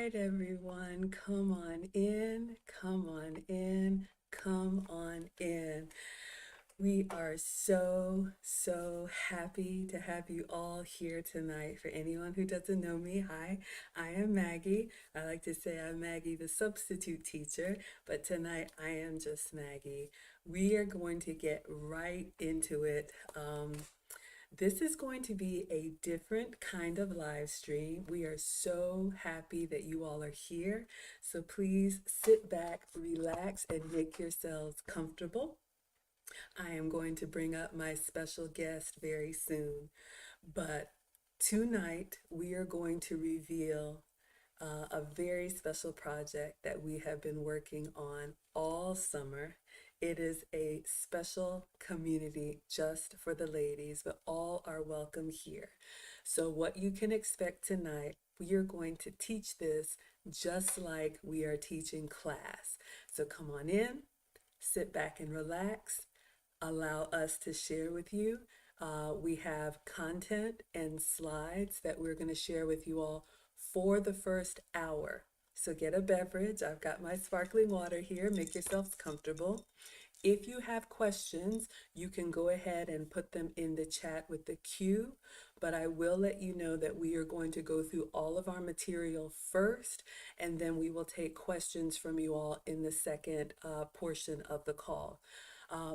right, everyone, come on in, come on in, come on in. We are so happy to have you all here tonight. For anyone who doesn't know me, hi, I am Maggie. I like to say I'm Maggie, the substitute teacher, but tonight I am just Maggie. We are going to get right into it. This is going to be a different kind of live stream. We are so happy that you all are here. So please sit back, relax, and make yourselves comfortable. I am going to bring up my special guest very soon. But tonight, we are going to reveal a very special project that we have been working on all summer. It is a special community just for the ladies, but all are welcome here. So, what you can expect tonight, we are going to teach this just like we are teaching class. So, come on in, sit back and relax, allow us to share with you. We have content and slides that we're going to share with you all for the first hour. So get a beverage. I've got my sparkling water here. Make yourselves comfortable. If you have questions, you can go ahead and put them in the chat with the Q, but I will let you know that we are going to go through all of our material first, and then we will take questions from you all in the second portion of the call.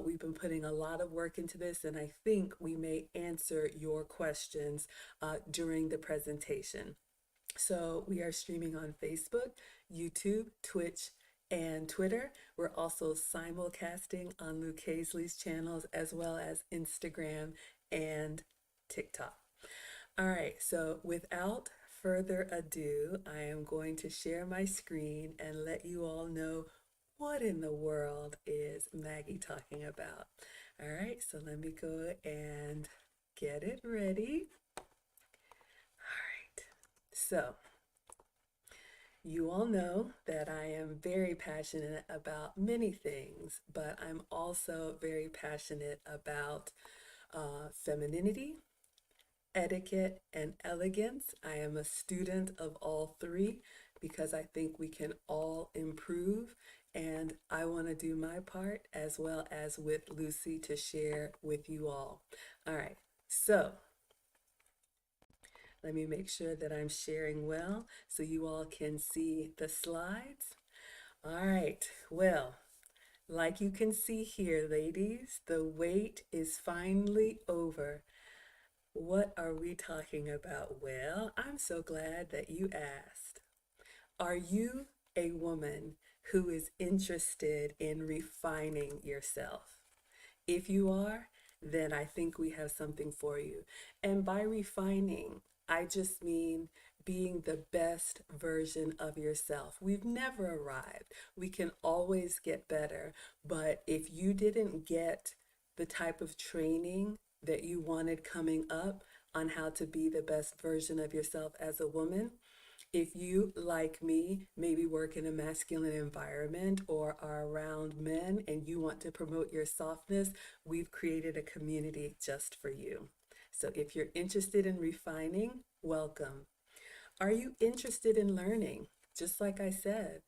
We've been putting a lot of work into this, and I think we may answer your questions during the presentation. So we are streaming on Facebook, YouTube, Twitch, and Twitter. We're also simulcasting on Luke Hazley's channels as well as Instagram and TikTok. All right, so without further ado, I am going to share my screen and let you all know what in the world is Maggie talking about. All right, so let me go and get it ready. All right, so you all know that I am very passionate about many things, but I'm also very passionate about femininity, etiquette, and elegance. I am a student of all three because I think we can all improve, and I want to do my part as well as with Lucy to share with you all. All right, so let me make sure that I'm sharing well so you all can see the slides. All right, well, like you can see here, ladies, the wait is finally over. What are we talking about? Well, I'm so glad that you asked. Are you a woman who is interested in refining yourself? If you are, then I think we have something for you. And by refining, I just mean being the best version of yourself. We've never arrived. We can always get better. But if you didn't get the type of training that you wanted coming up on how to be the best version of yourself as a woman, if you, like me, maybe work in a masculine environment or are around men and you want to promote your softness, we've created a community just for you. So if you're interested in refining, welcome. Are you interested in learning? Just like I said,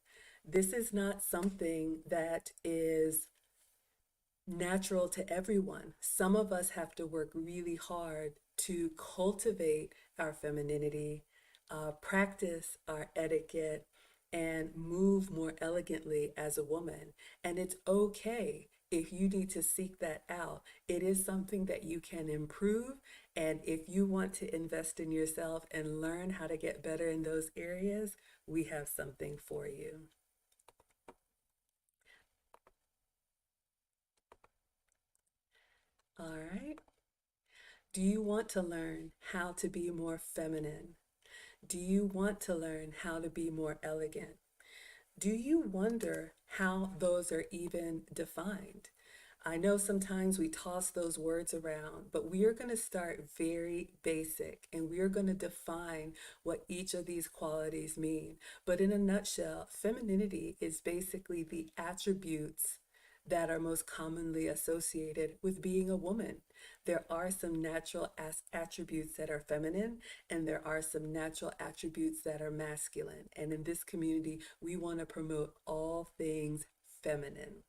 this is not something that is natural to everyone. Some of us have to work really hard to cultivate our femininity, practice our etiquette, and move more elegantly as a woman. And it's okay if you need to seek that out. It is something that you can improve. And if you want to invest in yourself and learn how to get better in those areas, we have something for you. All right. Do you want to learn how to be more feminine? Do you want to learn how to be more elegant? Do you wonder how those are even defined? I know sometimes we toss those words around, but we are going to start very basic and we are going to define what each of these qualities mean. But in a nutshell, femininity is basically the attributes that are most commonly associated with being a woman. There are some natural attributes that are feminine, and there are some natural attributes that are masculine. And in this community, we want to promote all things feminine.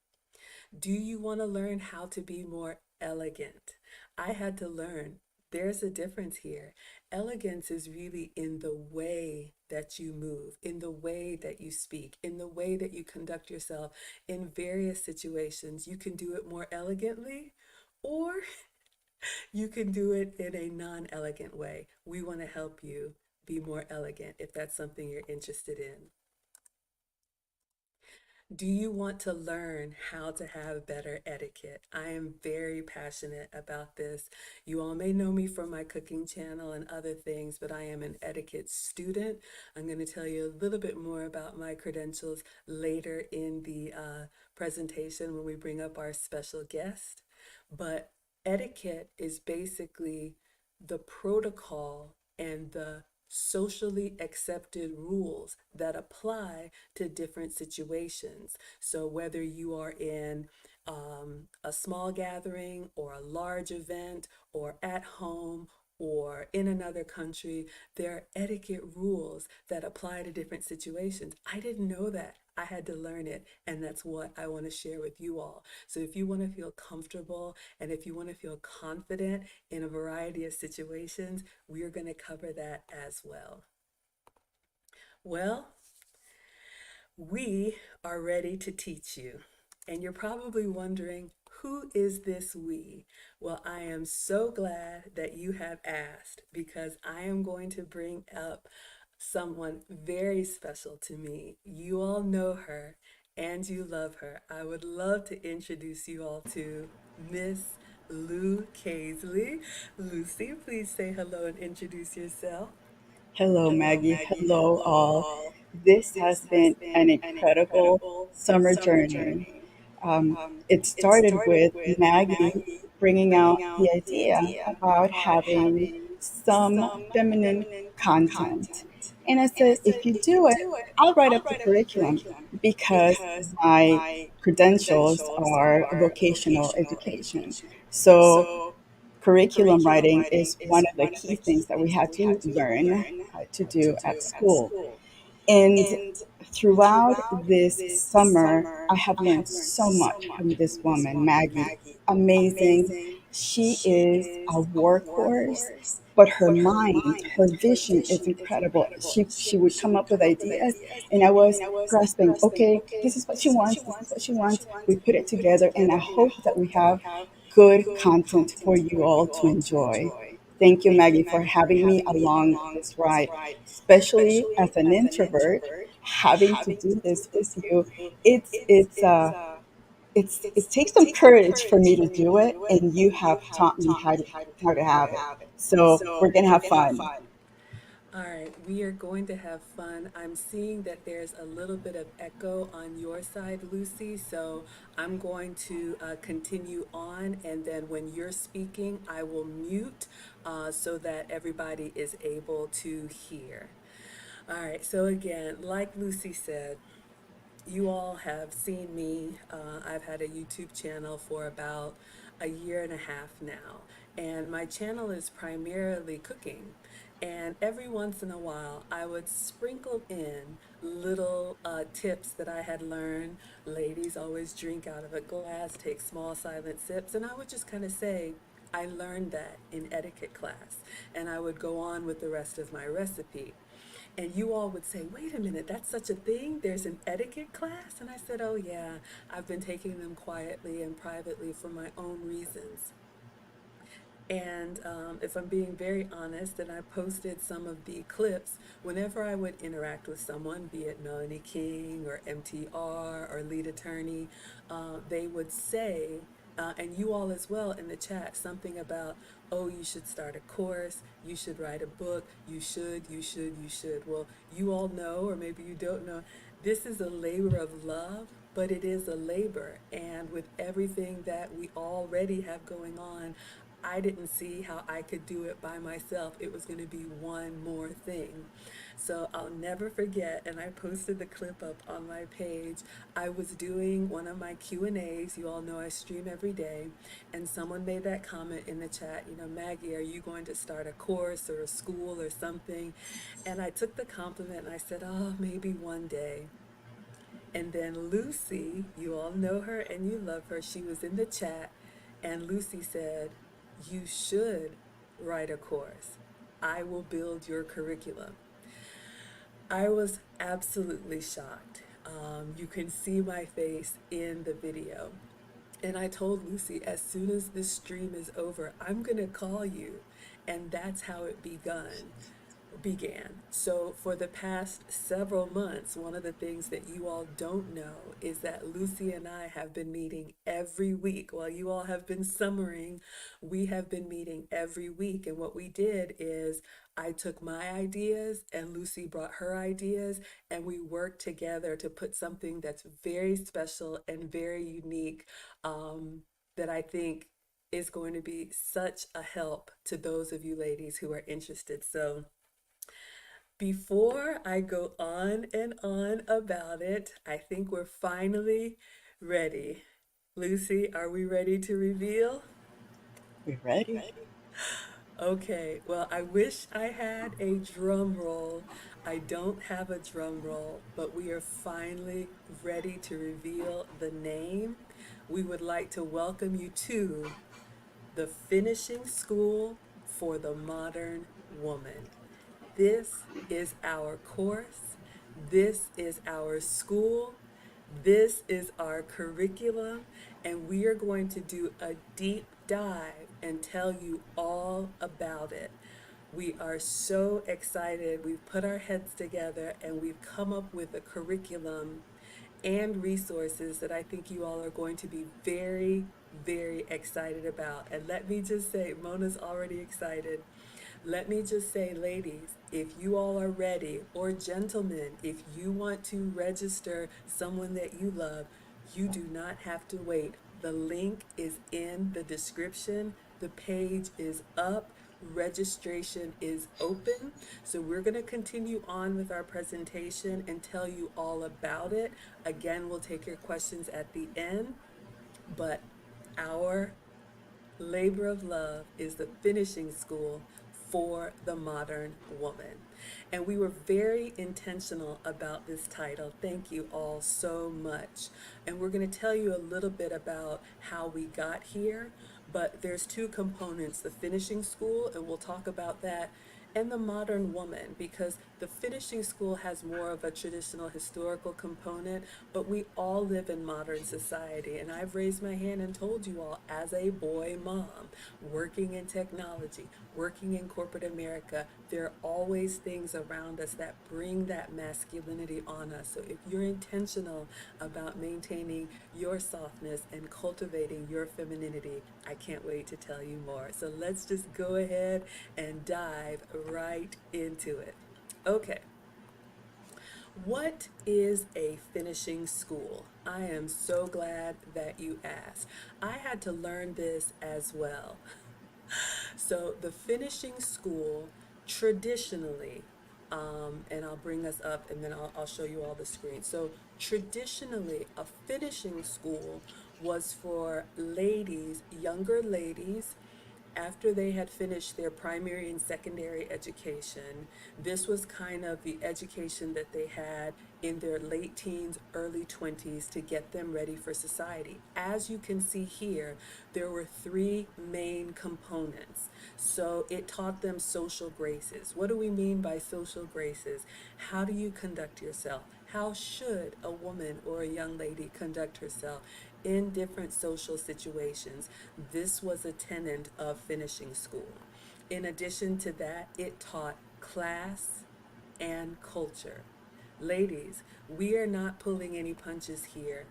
Do you want to learn how to be more elegant? I had to learn. There's a difference here. Elegance is really in the way that you move, in the way that you speak, in the way that you conduct yourself in various situations. You can do it more elegantly, or you can do it in a non elegant way. We want to help you be more elegant if that's something you're interested in. Do you want to learn how to have better etiquette? I am very passionate about this. You all may know me from my cooking channel and other things, but I am an etiquette student. I'm going to tell you a little bit more about my credentials later in the presentation when we bring up our special guest. But etiquette is basically the protocol and the socially accepted rules that apply to different situations. So, whether you are in a small gathering or a large event or at home or in another country, there are etiquette rules that apply to different situations. I didn't know that. I had to learn it, and that's what I want to share with you all. So, if you want to feel comfortable and if you want to feel confident in a variety of situations, we are going to cover that as well. Well, we are ready to teach you. And you're probably wondering, who is this we? Well, I am so glad that you have asked because I am going to bring up someone very special to me. You all know her and you love her. I would love to introduce you all to Miss Lou Casely. Lucy, please say hello and introduce yourself. Hello, Hello, Maggie. Maggie. Hello, Hello, all. all. This has This has been an been an incredible incredible summer summer journey. journey. Um, it It started started with with Maggie Maggie bringing out bringing out the the idea idea about about having having some some feminine feminine content. content. And I And I said, said, if you if you do it, do it, I'll write I'll up the write up the curriculum curriculum because because my my credentials credentials are are vocational vocational education. education. So So curriculum curriculum writing writing is one is of the one of the key key things that we things that had we to had to learn learn to to do at do at school. school. And And throughout throughout this this summer, summer, I have I learned have learned so so much from much this from this woman, woman, Maggie. Maggie. Amazing. Amazing. She She is a is a workhorse, workhorse, but her but her mind, her mind, her vision is vision is incredible. incredible. She would She come would up with come up with ideas, ideas, and I was and I was grasping, grasping, okay, okay, this is what she this is what she wants, this is wants, what she this is what she wants. wants. We put We it put it together, and I together, and I hope that we hope that we have have good good content for content you for all you to all to enjoy. enjoy. Thank you, Thank you, Maggie, for Maggie, for having me having me along along this this ride, ride, especially especially as an as an introvert. introvert. Having to Having to do do this with this with you, you, it's it's it's it's uh uh it takes it some takes some courage for courage me for to me to do it, do it, and you and you have have taught me taught me how to how have to it. have it. So we're So gonna we're have gonna have fun. fun. All right, we are going to have fun. I'm seeing that there's a little bit of echo on your side, Lucy, so I'm going to continue on, and then when you're speaking, I will mute so that everybody is able to hear. All right, so again, like Lucy said, you all have seen me. I've had a YouTube channel for about a year and a half now, and my channel is primarily cooking. And every once in a while, I would sprinkle in little tips that I had learned. Ladies always drink out of a glass, take small silent sips, and I would just kind of say, I learned that in etiquette class, and I would go on with the rest of my recipe. And you all would say, wait a minute, that's such a thing? There's an etiquette class? And I said, oh, yeah, I've been taking them quietly and privately for my own reasons. And if I'm being very honest, and I posted some of the clips whenever I would interact with someone, be it Melanie King or MTR or lead attorney, they would say, and you all as well in the chat, something about, oh, you should start a course, you should write a book, you should. Well, you all know, or maybe you don't know, this is a labor of love, but it is a labor. And with everything that we already have going on, I didn't see how I could do it by myself. It was going to be one more thing. So I'll never forget, and I posted the clip up on my page. I was doing one of my Q&As. You all know I stream every day, and someone made that comment in the chat, Maggie, are you going to start a course or a school or something? And I took the compliment and I said, oh, maybe one day. And then Lucy, you all know her and you love her, she was in the chat, and Lucy said, you should write a course. I will build your curriculum. I was absolutely shocked. You can see my face in the video. And I told Lucy, as soon as this stream is over, I'm going to call you. And that's how it began. So for the past several months, one of the things that you all don't know is that Lucy and I have been meeting every week. While you all have been summering, we have been meeting every week. And what we did is I took my ideas and Lucy brought her ideas, and we worked together to put something that's very special and very unique, that I think is going to be such a help to those of you ladies who are interested. So before I go on and on about it, I think we're finally ready. Lucy, are we ready to reveal? We're ready. Okay, well, I wish I had a drum roll. I don't have a drum roll, but we are finally ready to reveal the name. We would like to welcome you to the Finishing School for the Modern Woman. This is our course. This is our school. This is our curriculum. And we are going to do a deep dive and tell you all about it. We are so excited. We've put our heads together and we've come up with a curriculum and resources that I think you all are going to be very, very excited about. And let me just say, Mona's already excited. Let me just say, ladies, if you all are ready, or gentlemen, if you want to register someone that you love, you do not have to wait. The link is in the description. The page is up. Registration is open. So we're going to continue on with our presentation and tell you all about it. Again, we'll take your questions at the end, but our labor of love is the finishing school for the modern woman. And we were very intentional about this title. Thank you all so much. And we're going to tell you a little bit about how we got here, but there's two components, the finishing school, and we'll talk about that, and the modern woman, because the finishing school has more of a traditional historical component, but we all live in modern society. And I've raised my hand and told you all, as a boy mom, working in technology, working in corporate America, there are always things around us that bring that masculinity on us. So if you're intentional about maintaining your softness and cultivating your femininity, I can't wait to tell you more. So let's just go ahead and dive right into it. Okay, what is a finishing school? I am so glad that you asked. I had to learn this as well. So, the finishing school traditionally, and I'll bring us up and then I'll show you all the screens. So, traditionally, a finishing school was for ladies, younger ladies, after they had finished their primary and secondary education. This was kind of the education that they had in their late teens, early 20s to get them ready for society. As you can see here, there were three main components. So it taught them social graces. What do we mean by social graces? How do you conduct yourself? How should a woman or a young lady conduct herself in different social situations? This was a tenet of finishing school. In addition to that, it taught class and culture. Ladies, we are not pulling any punches here.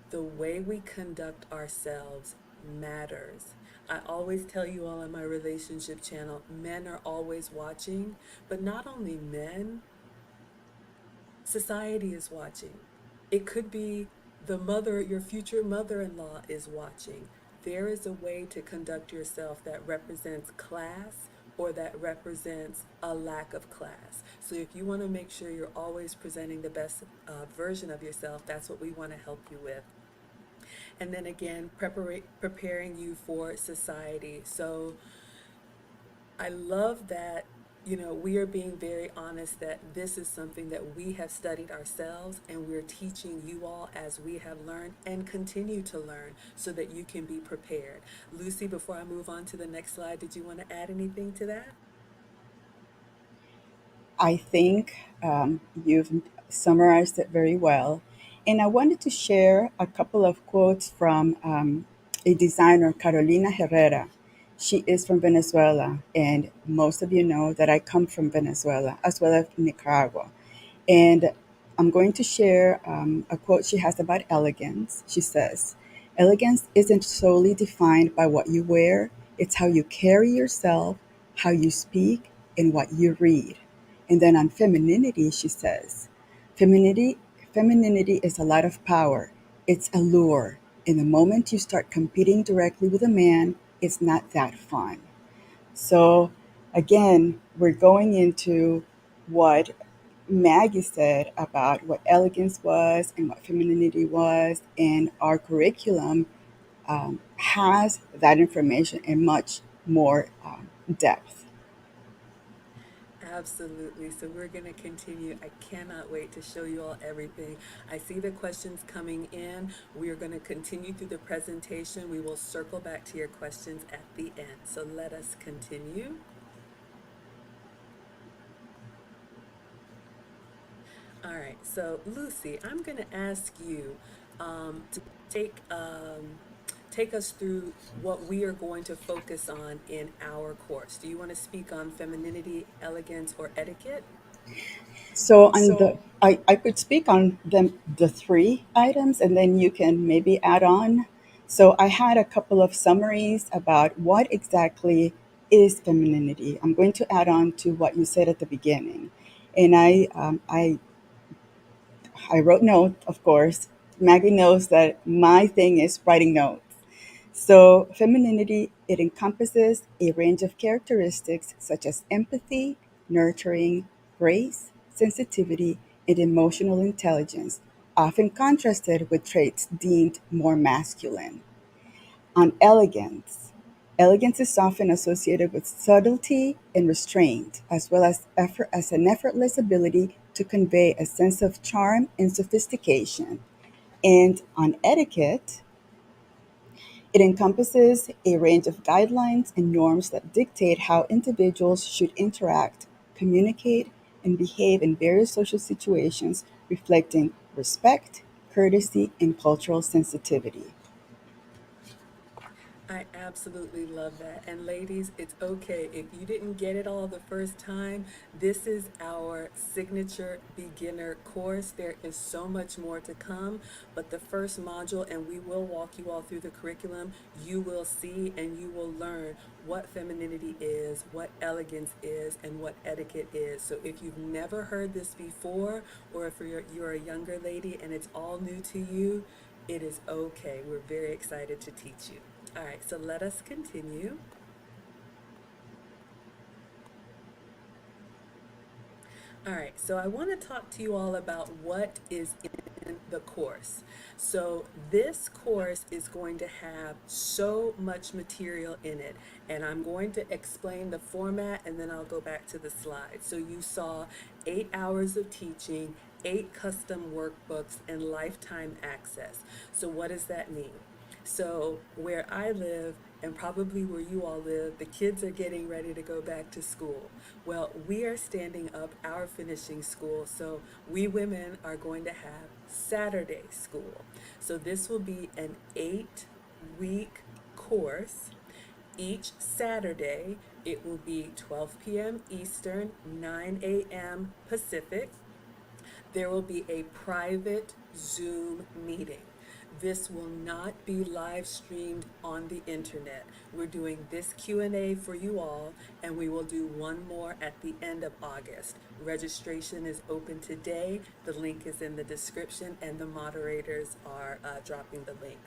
The way we conduct ourselves matters. I always tell you all on my relationship channel, men are always watching, but not only men, society is watching. It could be the mother, your future mother in law is watching. there is a way to conduct yourself that represents class or that represents a lack of class. So if you want to make sure you're always presenting the best version of yourself, that's what we want to help you with. And then again, preparing you for society. So I love that, we are being very honest that this is something that we have studied ourselves and we're teaching you all as we have learned and continue to learn so that you can be prepared. Lucy, before I move on to the next slide, did you want to add anything to that? I think you've summarized it very well. And I wanted to share a couple of quotes from a designer, Carolina Herrera. She is from Venezuela, and most of you know that I come from Venezuela as well as Nicaragua. And I'm going to share a quote she has about elegance. She says, "Elegance isn't solely defined by what you wear, it's how you carry yourself, how you speak, and what you read." And then on femininity, she says, Femininity, femininity is a lot of power. It's allure. And the moment you start competing directly with a man, it's not that fun. So again, we're going into what Maggie said about what elegance was and what femininity was, and our curriculum has that information in much more depth. Absolutely. So we're going to continue. I cannot wait to show you all everything. I see the questions coming in. We are going to continue through the presentation. We will circle back to your questions at the end. So let us continue. All right. So Lucy, I'm going to ask you to take us through what we are going to focus on in our course. Do you want to speak on femininity, elegance, or etiquette? So on I could speak on them the three items and then you can maybe add on. So I had a couple of summaries about what exactly is femininity. I'm going to add on to what you said at the beginning. And I wrote note, of course. Maggie knows that my thing is writing notes. So, femininity, it encompasses a range of characteristics such as empathy, nurturing, grace, sensitivity, and emotional intelligence, often contrasted with traits deemed more masculine. On elegance, elegance is often associated with subtlety and restraint, as well as as an effortless ability to convey a sense of charm and sophistication. And on etiquette, it encompasses a range of guidelines and norms that dictate how individuals should interact, communicate, and behave in various social situations, reflecting respect, courtesy, and cultural sensitivity. I absolutely love that. And ladies, it's okay. If you didn't get it all the first time, this is our signature beginner course. There is so much more to come, but the first module, and we will walk you all through the curriculum, you will see and you will learn what femininity is, what elegance is, and what etiquette is. So if you've never heard this before, or if you're a younger lady and it's all new to you, it is okay. We're very excited to teach you. All right, so let us continue. All right, so I want to talk to you all about what is in the course. So, this course is going to have so much material in it, and I'm going to explain the format and then I'll go back to the slides. So, you saw 8 hours of teaching, eight custom workbooks, and lifetime access. So, what does that mean? So, where I live, and probably where you all live, the kids are getting ready to go back to school. Well, we are standing up our finishing school, so we women are going to have Saturday school. So, this will be an 8 week course. Each Saturday, it will be 12 p.m. Eastern, 9 a.m. Pacific. There will be a private Zoom meeting. This will not be live streamed on the internet. We're doing this Q&A for you all, and we will do one more at the end of August. Registration is open today. The link is in the description and the moderators are dropping the link.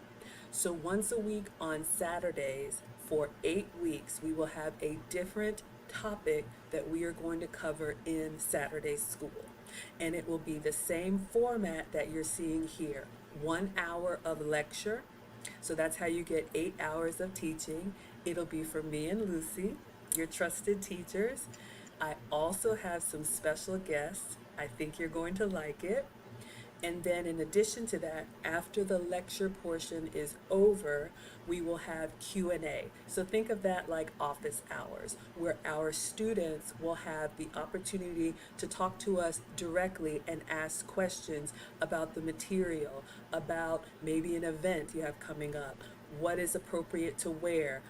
So once a week on Saturdays for 8 weeks, we will have a different topic that we are going to cover in Saturday school. And it will be the same format that you're seeing here. 1 hour of lecture. So that's how you get 8 hours of teaching. It'll be for me and Lucy, your trusted teachers. I also have some special guests. I think you're going to like it. And then in addition to that, after the lecture portion is over, we will have Q&A. So think of that like office hours, where our students will have the opportunity to talk to us directly and ask questions about the material, about maybe an event you have coming up. What is appropriate to wear?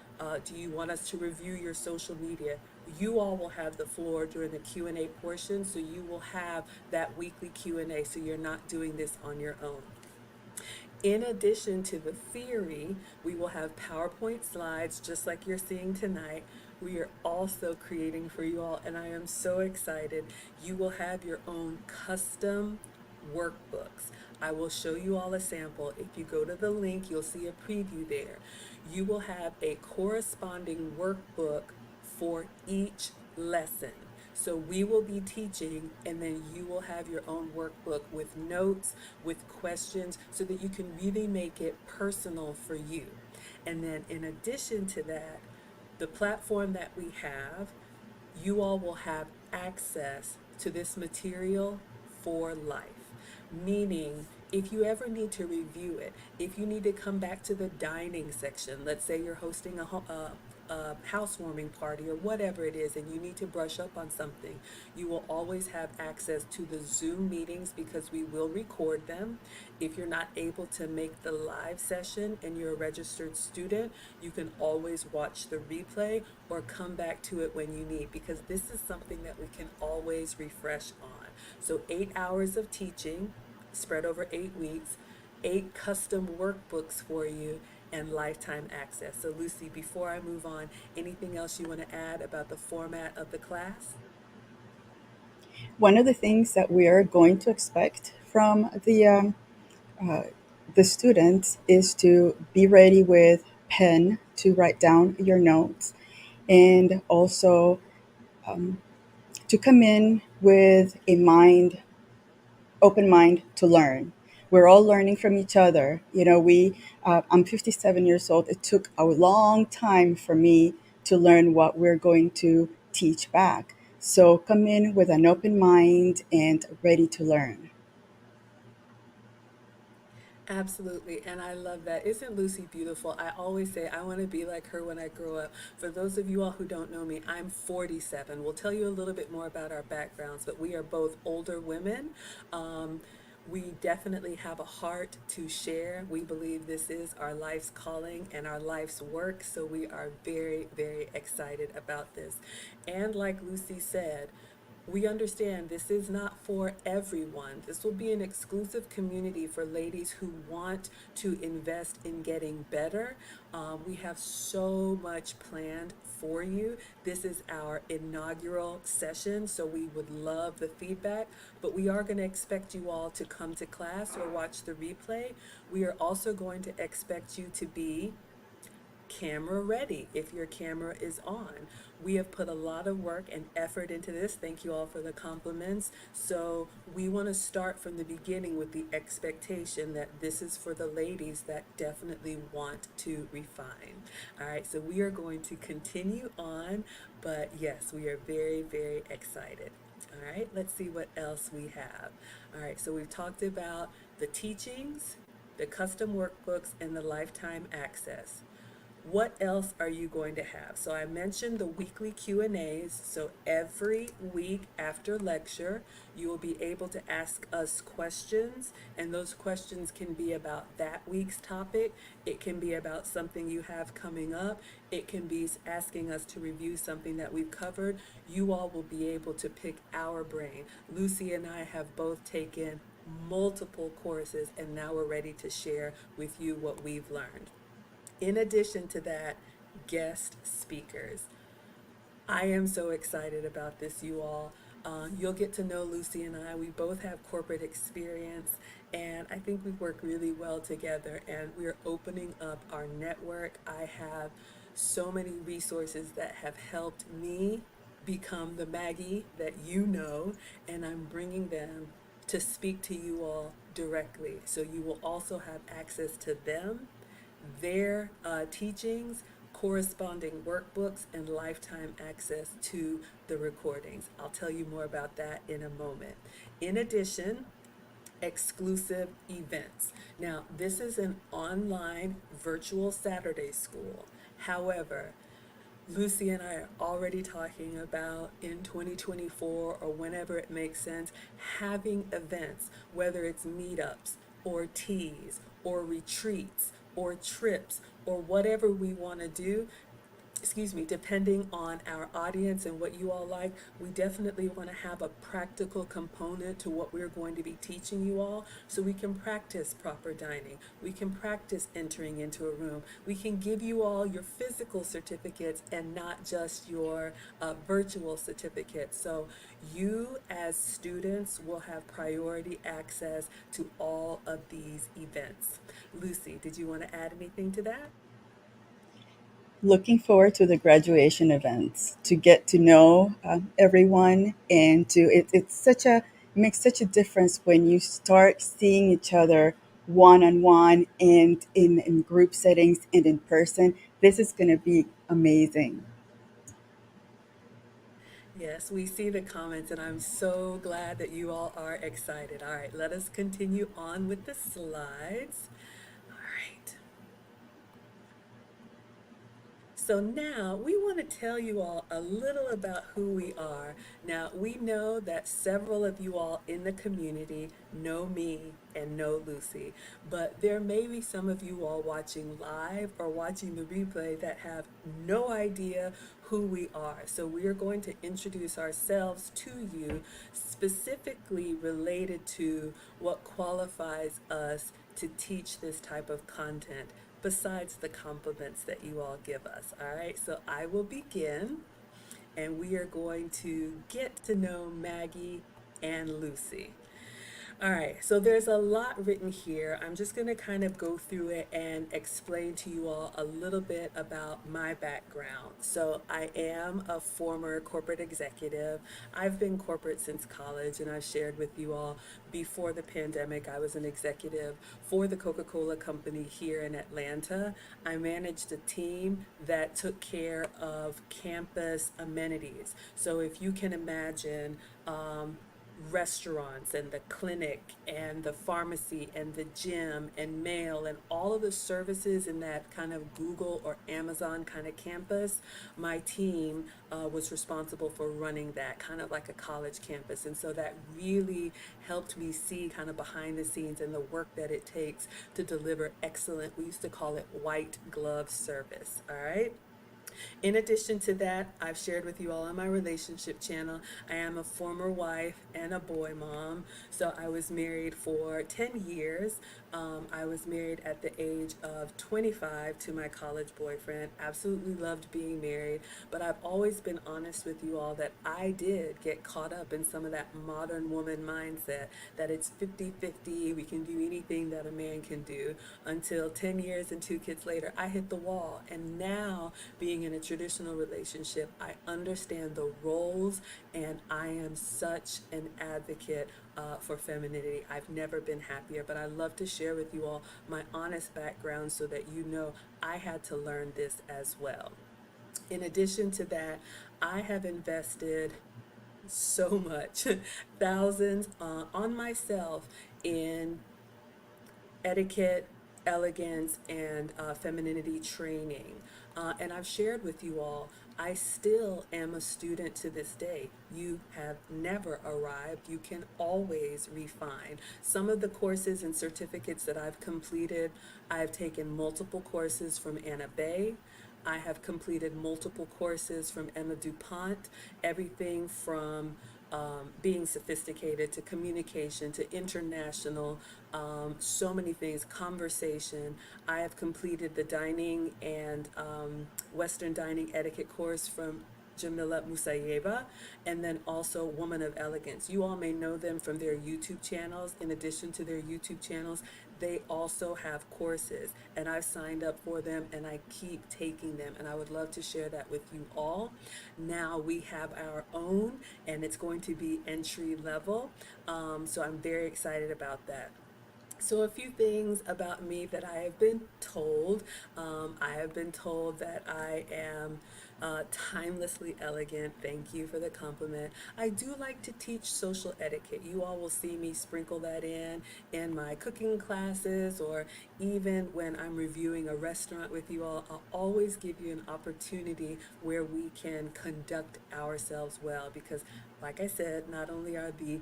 Do you want us to review your social media? You all will have the floor during the Q&A portion, so you will have that weekly Q&A, so you're not doing this on your own. In addition to the theory, we will have PowerPoint slides just like you're seeing tonight. We are also creating for you all, and I am so excited. You will have your own custom workbooks. I will show you all a sample. If you go to the link, you'll see a preview there. You will have a corresponding workbook for each lesson. So we will be teaching, and then you will have your own workbook with notes, with questions, so that you can really make it personal for you. And then in addition to that, the platform that we have, you all will have access to this material for life. Meaning, if you ever need to review it, if you need to come back to the dining section, let's say you're hosting a housewarming party or whatever it is, and you need to brush up on something, you will always have access to the Zoom meetings because we will record them. If you're not able to make the live session and you're a registered student, you can always watch the replay or come back to it when you need, because this is something that we can always refresh on. So 8 hours of teaching spread over 8 weeks, 8 custom workbooks for you, and lifetime access. So Lucy, before I move on, anything else you want to add about the format of the class? One of the things that we are going to expect from the students is to be ready with pen to write down your notes, and also to come in with a mind, open mind to learn. We're all learning from each other. I'm 57 years old. It took a long time for me to learn what we're going to teach back. So come in with an open mind and ready to learn. Absolutely, and I love that. Isn't Lucy beautiful? I always say I want to be like her when I grow up. For those of you all who don't know me, I'm 47. We'll tell you a little bit more about our backgrounds, but we are both older women. Um, we definitely have a heart to share. We believe this is our life's calling and our life's work, so we are very, very excited about this. And like Lucy said, we understand this is not for everyone. This will be an exclusive community for ladies who want to invest in getting better. We have so much planned for you. This is our inaugural session, so we would love the feedback, but we are going to expect you all to come to class or watch the replay. We are also going to expect you to be camera ready if your camera is on. We have put a lot of work and effort into this. Thank you all for the compliments. So we want to start from the beginning with the expectation that this is for the ladies that definitely want to refine. All right, so we are going to continue on, but yes, we are very, very excited. All right, let's see what else we have. All right, so we've talked about the teachings, the custom workbooks, and the lifetime access. What else are you going to have? So I mentioned the weekly Q&As. So every week after lecture, you will be able to ask us questions, and those questions can be about that week's topic. It can be about something you have coming up. It can be asking us to review something that we've covered. You all will be able to pick our brain. Lucy and I have both taken multiple courses, and now we're ready to share with you what we've learned. In addition to that, guest speakers. I am so excited about this, you all. You'll get to know Lucy and I. We both have corporate experience, and I think we work really well together. And we're opening up our network. I have so many resources that have helped me become the Maggie that you know, and I'm bringing them to speak to you all directly. So you will also have access to them, their teachings, corresponding workbooks, and lifetime access to the recordings. I'll tell you more about that in a moment. In addition, exclusive events. Now, this is an online virtual Saturday school. However, Lucy and I are already talking about in 2024 or whenever it makes sense, having events, whether it's meetups or teas or retreats or trips or whatever we want to do, excuse me, depending on our audience and what you all like, we definitely want to have a practical component to what we're going to be teaching you all so we can practice proper dining. We can practice entering into a room. We can give you all your physical certificates and not just your virtual certificates. So you as students will have priority access to all of these events. Lucy, did you want to add anything to that? Looking forward to the graduation events to get to know everyone, and to it's such a makes such a difference when you start seeing each other one on one and in group settings and in person. This is going to be amazing. Yes, we see the comments, and I'm so glad that you all are excited. All right, let us continue on with the slides. All right. So now we want to tell you all a little about who we are. Now, we know that several of you all in the community know me and know Lucy, but there may be some of you all watching live or watching the replay that have no idea who we are. So we are going to introduce ourselves to you, specifically related to what qualifies us to teach this type of content besides the compliments that you all give us. All right, so I will begin, and we are going to get to know Maggie and Lucy. All right, so there's a lot written here. I'm just going to kind of go through it and explain to you all a little bit about my background. So, I am a former corporate executive. I've been corporate since college, and I've shared with you all before the pandemic, I was an executive for the Coca-Cola company here in Atlanta. I managed a team that took care of campus amenities. So, if you can imagine, restaurants and the clinic and the pharmacy and the gym and mail and all of the services in that kind of Google or Amazon kind of campus, my team was responsible for running that kind of like a college campus. And so that really helped me see kind of behind the scenes and the work that it takes to deliver excellent, we used to call it white glove service. All right. In addition to that, I've shared with you all on my relationship channel, I am a former wife and a boy mom. So I was married for 10 years. I was married at the age of 25 to my college boyfriend. Absolutely loved being married, but I've always been honest with you all that I did get caught up in some of that modern woman mindset that it's 50-50. We can do anything that a man can do, until 10 years and two kids later, I hit the wall. And now, being in a traditional relationship, I understand the roles, and I am such an advocate for femininity. I've never been happier, but I love to share with you all my honest background so that you know I had to learn this as well. In addition to that, I have invested so much, thousands on myself in etiquette, elegance, and femininity training. And I've shared with you all, I still am a student to this day. You have never arrived. You can always refine. Some of the courses and certificates that I've completed, I've taken multiple courses from Anna Bay. I have completed multiple courses from Emma DuPont, everything from being sophisticated to communication to international, so many things, conversation. I have completed the dining and Western dining etiquette course from Jamila Musayeva, and then also Woman of Elegance. You all may know them from their YouTube channels. In addition to their YouTube channels, they also have courses, and I've signed up for them and I keep taking them, and I would love to share that with you all. Now we have our own, and it's going to be entry level. So I'm very excited about that. So, a few things about me that I have been told. I have been told that I am timelessly elegant. Thank you for the compliment. I do like to teach social etiquette. You all will see me sprinkle that in my cooking classes, or even when I'm reviewing a restaurant with you all. I'll always give you an opportunity where we can conduct ourselves well, because, like I said, not only are the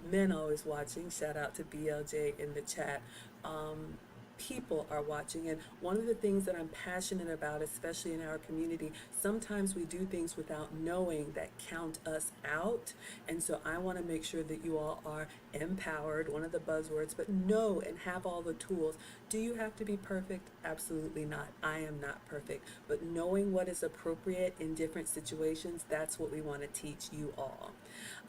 men always watching. Shout out to BLJ in the chat. Um, People are watching, and one of the things that I'm passionate about, especially in our community, sometimes we do things without knowing that count us out. And so I want to make sure that you all are empowered, one of the buzzwords, but know and have all the tools. Do you have to be perfect? Absolutely not. I am not perfect, but knowing what is appropriate in different situations, that's what we want to teach you all.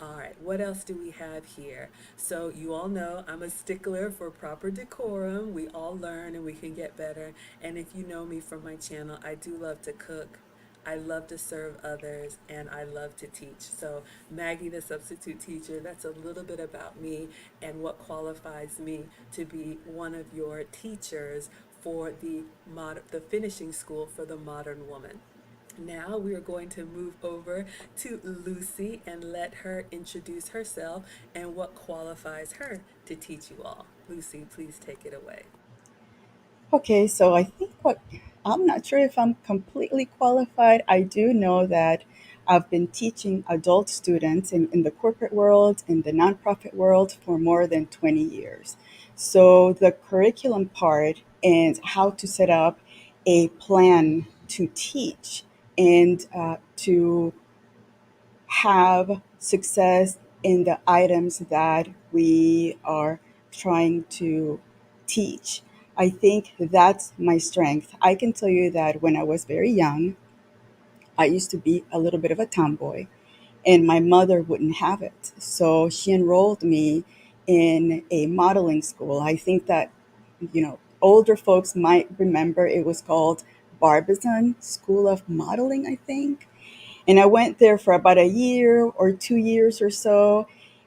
All right, what else do we have here? So, you all know I'm a stickler for proper decorum. We all learn and we can get better. And if you know me from my channel, I do love to cook. I love to serve others, and I love to teach. So, Maggie, the substitute teacher, that's a little bit about me and what qualifies me to be one of your teachers for the finishing school for the modern woman. Now we are going to move over to Lucy and let her introduce herself and what qualifies her to teach you all. Lucy, please take it away. Okay, so I think what I'm not sure if I'm completely qualified. I do know that I've been teaching adult students in the corporate world, in the nonprofit world for more than 20 years. So the curriculum part and how to set up a plan to teach and to have success in the items that we are trying to teach. I think that's my strength. I can tell you that when I was very young, I used to be a little bit of a tomboy, and my mother wouldn't have it. So she enrolled me in a modeling school. I think that, older folks might remember it was called Barbizon School of Modeling, I think. And I went there for about a year or 2 years or so.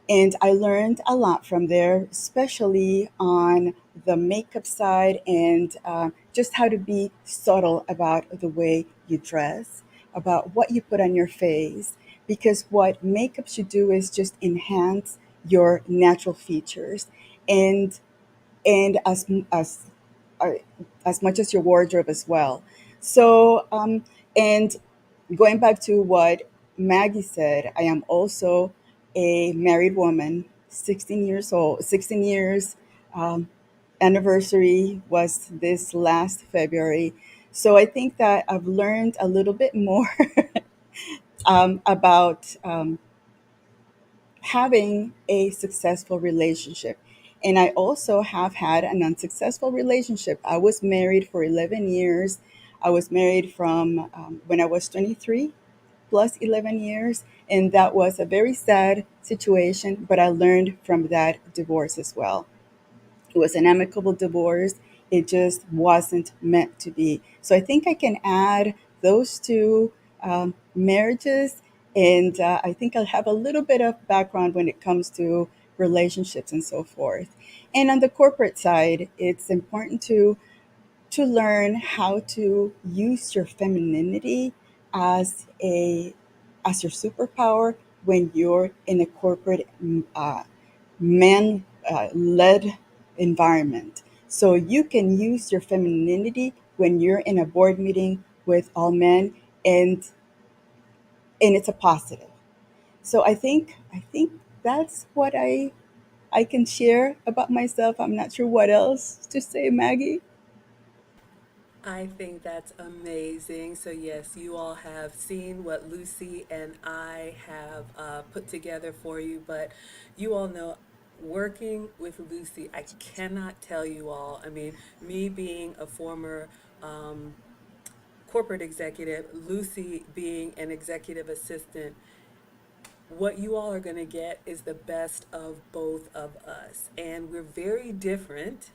And I learned a lot from there, especially on the makeup side and just how to be subtle about the way you dress, about what you put on your face. Because what makeup should do is just enhance your natural features. And and uh, as much as your wardrobe as well. So, and going back to what Maggie said, I am also a married woman, 16 years old, 16 years. Um, Anniversary was this last February. So I think that I've learned a little bit more about having a successful relationship. And I also have had an unsuccessful relationship. I was married for 11 years. I was married from when I was 23 plus 11 years. And that was a very sad situation, but I learned from that divorce as well. It was an amicable divorce. It just wasn't meant to be. So I think I can add those two marriages, and I think I'll have a little bit of background when it comes to relationships and so forth. And on the corporate side, it's important to learn how to use your femininity as a as your superpower when you're in a corporate man led environment. So you can use your femininity when you're in a board meeting with all men, and it's a positive. So I think that's what I can share about myself. I'm not sure what else to say, Maggie. I think that's amazing. So, yes, you all have seen what Lucy and I have put together for you, but you all know working with Lucy, I cannot tell you all. I mean, me being a former corporate executive, Lucy being an executive assistant. What you all are going to get is the best of both of us. And we're very different,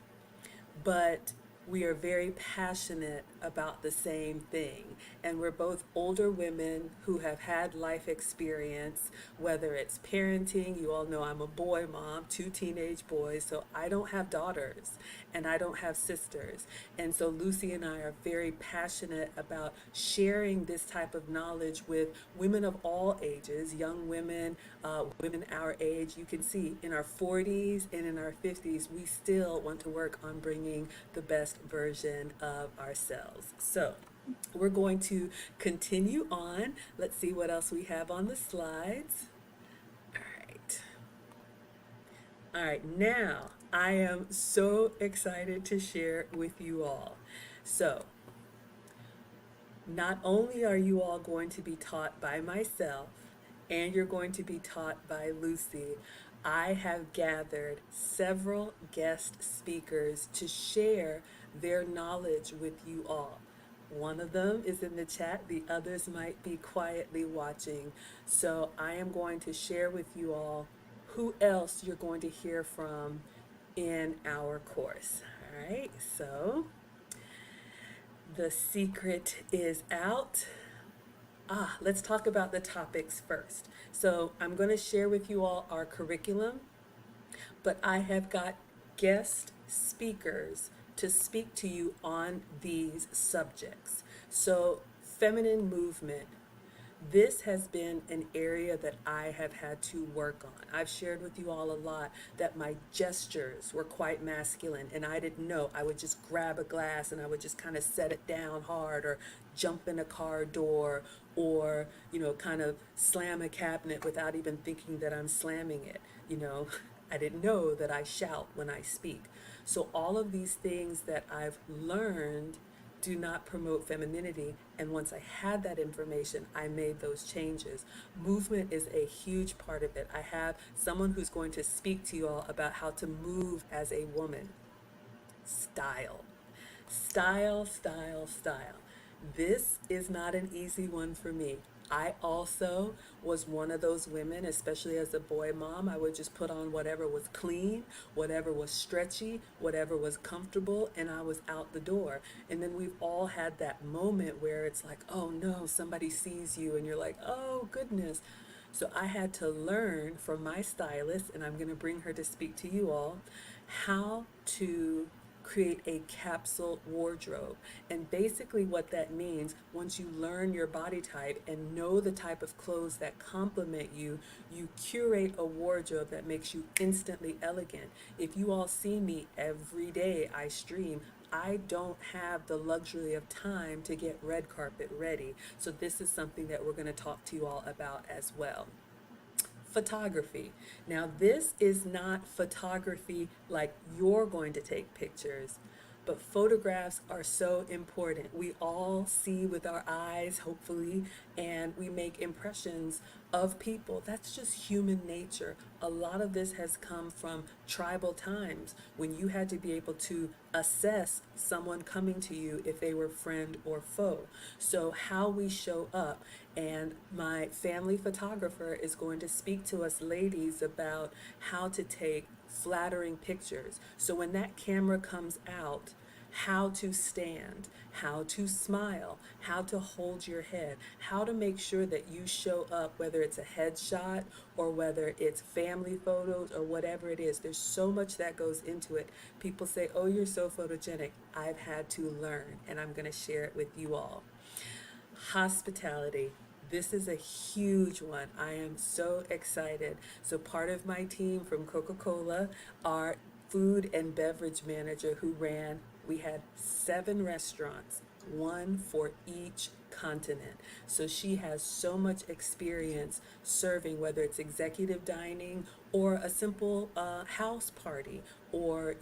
but we are very passionate about the same thing. And we're both older women who have had life experience, whether it's parenting. You all know I'm a boy mom, two teenage boys, so I don't have daughters and I don't have sisters. And so Lucy and I are very passionate about sharing this type of knowledge with women of all ages, young women, women our age. You can see in our 40s and in our 50s, we still want to work on bringing the best version of ourselves. So we're going to continue on. Let's see what else we have on the slides. All right. All right, now I am so excited to share with you all. So, not only are you all going to be taught by myself and you're going to be taught by Lucy, I have gathered several guest speakers to share their knowledge with you all. One of them is in the chat, the others might be quietly watching. So I am going to share with you all who else you're going to hear from in our course. All right, so the secret is out. Let's talk about the topics first. So I'm going to share with you all our curriculum, but I have got guest speakers to speak to you on these subjects. So, feminine movement, this has been an area that I have had to work on. I've shared with you all a lot that my gestures were quite masculine and I didn't know. I would just grab a glass and I would just kind of set it down hard or jump in a car door or, kind of slam a cabinet without even thinking that I'm slamming it. You know, I didn't know that I shout when I speak. So all of these things that I've learned do not promote femininity. And once I had that information, I made those changes. Movement is a huge part of it. I have someone who's going to speak to you all about how to move as a woman. Style. Style, style, style. This is not an easy one for me. I also was one of those women, especially as a boy mom. I would just put on whatever was clean, whatever was stretchy, whatever was comfortable, and I was out the door. And then we've all had that moment where it's like, oh no, somebody sees you, and you're like, oh goodness. So I had to learn from my stylist, and I'm going to bring her to speak to you all, how to create a capsule wardrobe. And basically, what that means, once you learn your body type and know the type of clothes that complement you, you curate a wardrobe that makes you instantly elegant. If you all see me every day, I stream. I don't have the luxury of time to get red carpet ready. So, this is something that we're going to talk to you all about as well. Photography. Now, this is not photography like you're going to take pictures, but photographs are so important. We all see with our eyes, hopefully, and we make impressions of people. That's just human nature. A lot of this has come from tribal times when you had to be able to assess someone coming to you if they were friend or foe. So, how we show up, and my family photographer is going to speak to us ladies about how to take flattering pictures. So, when that camera comes out, how to stand, how to smile, how to hold your head, how to make sure that you show up, whether it's a headshot or whether it's family photos or whatever it is. There's so much that goes into it. People say, oh, you're so photogenic. I've had to learn, and I'm going to share it with you all. Hospitality. This is a huge one. I am so excited. So, part of my team from Coca Cola, our food and beverage manager who ran, we had 7 restaurants, one for each continent. So she has so much experience serving, whether it's executive dining or a simple house party or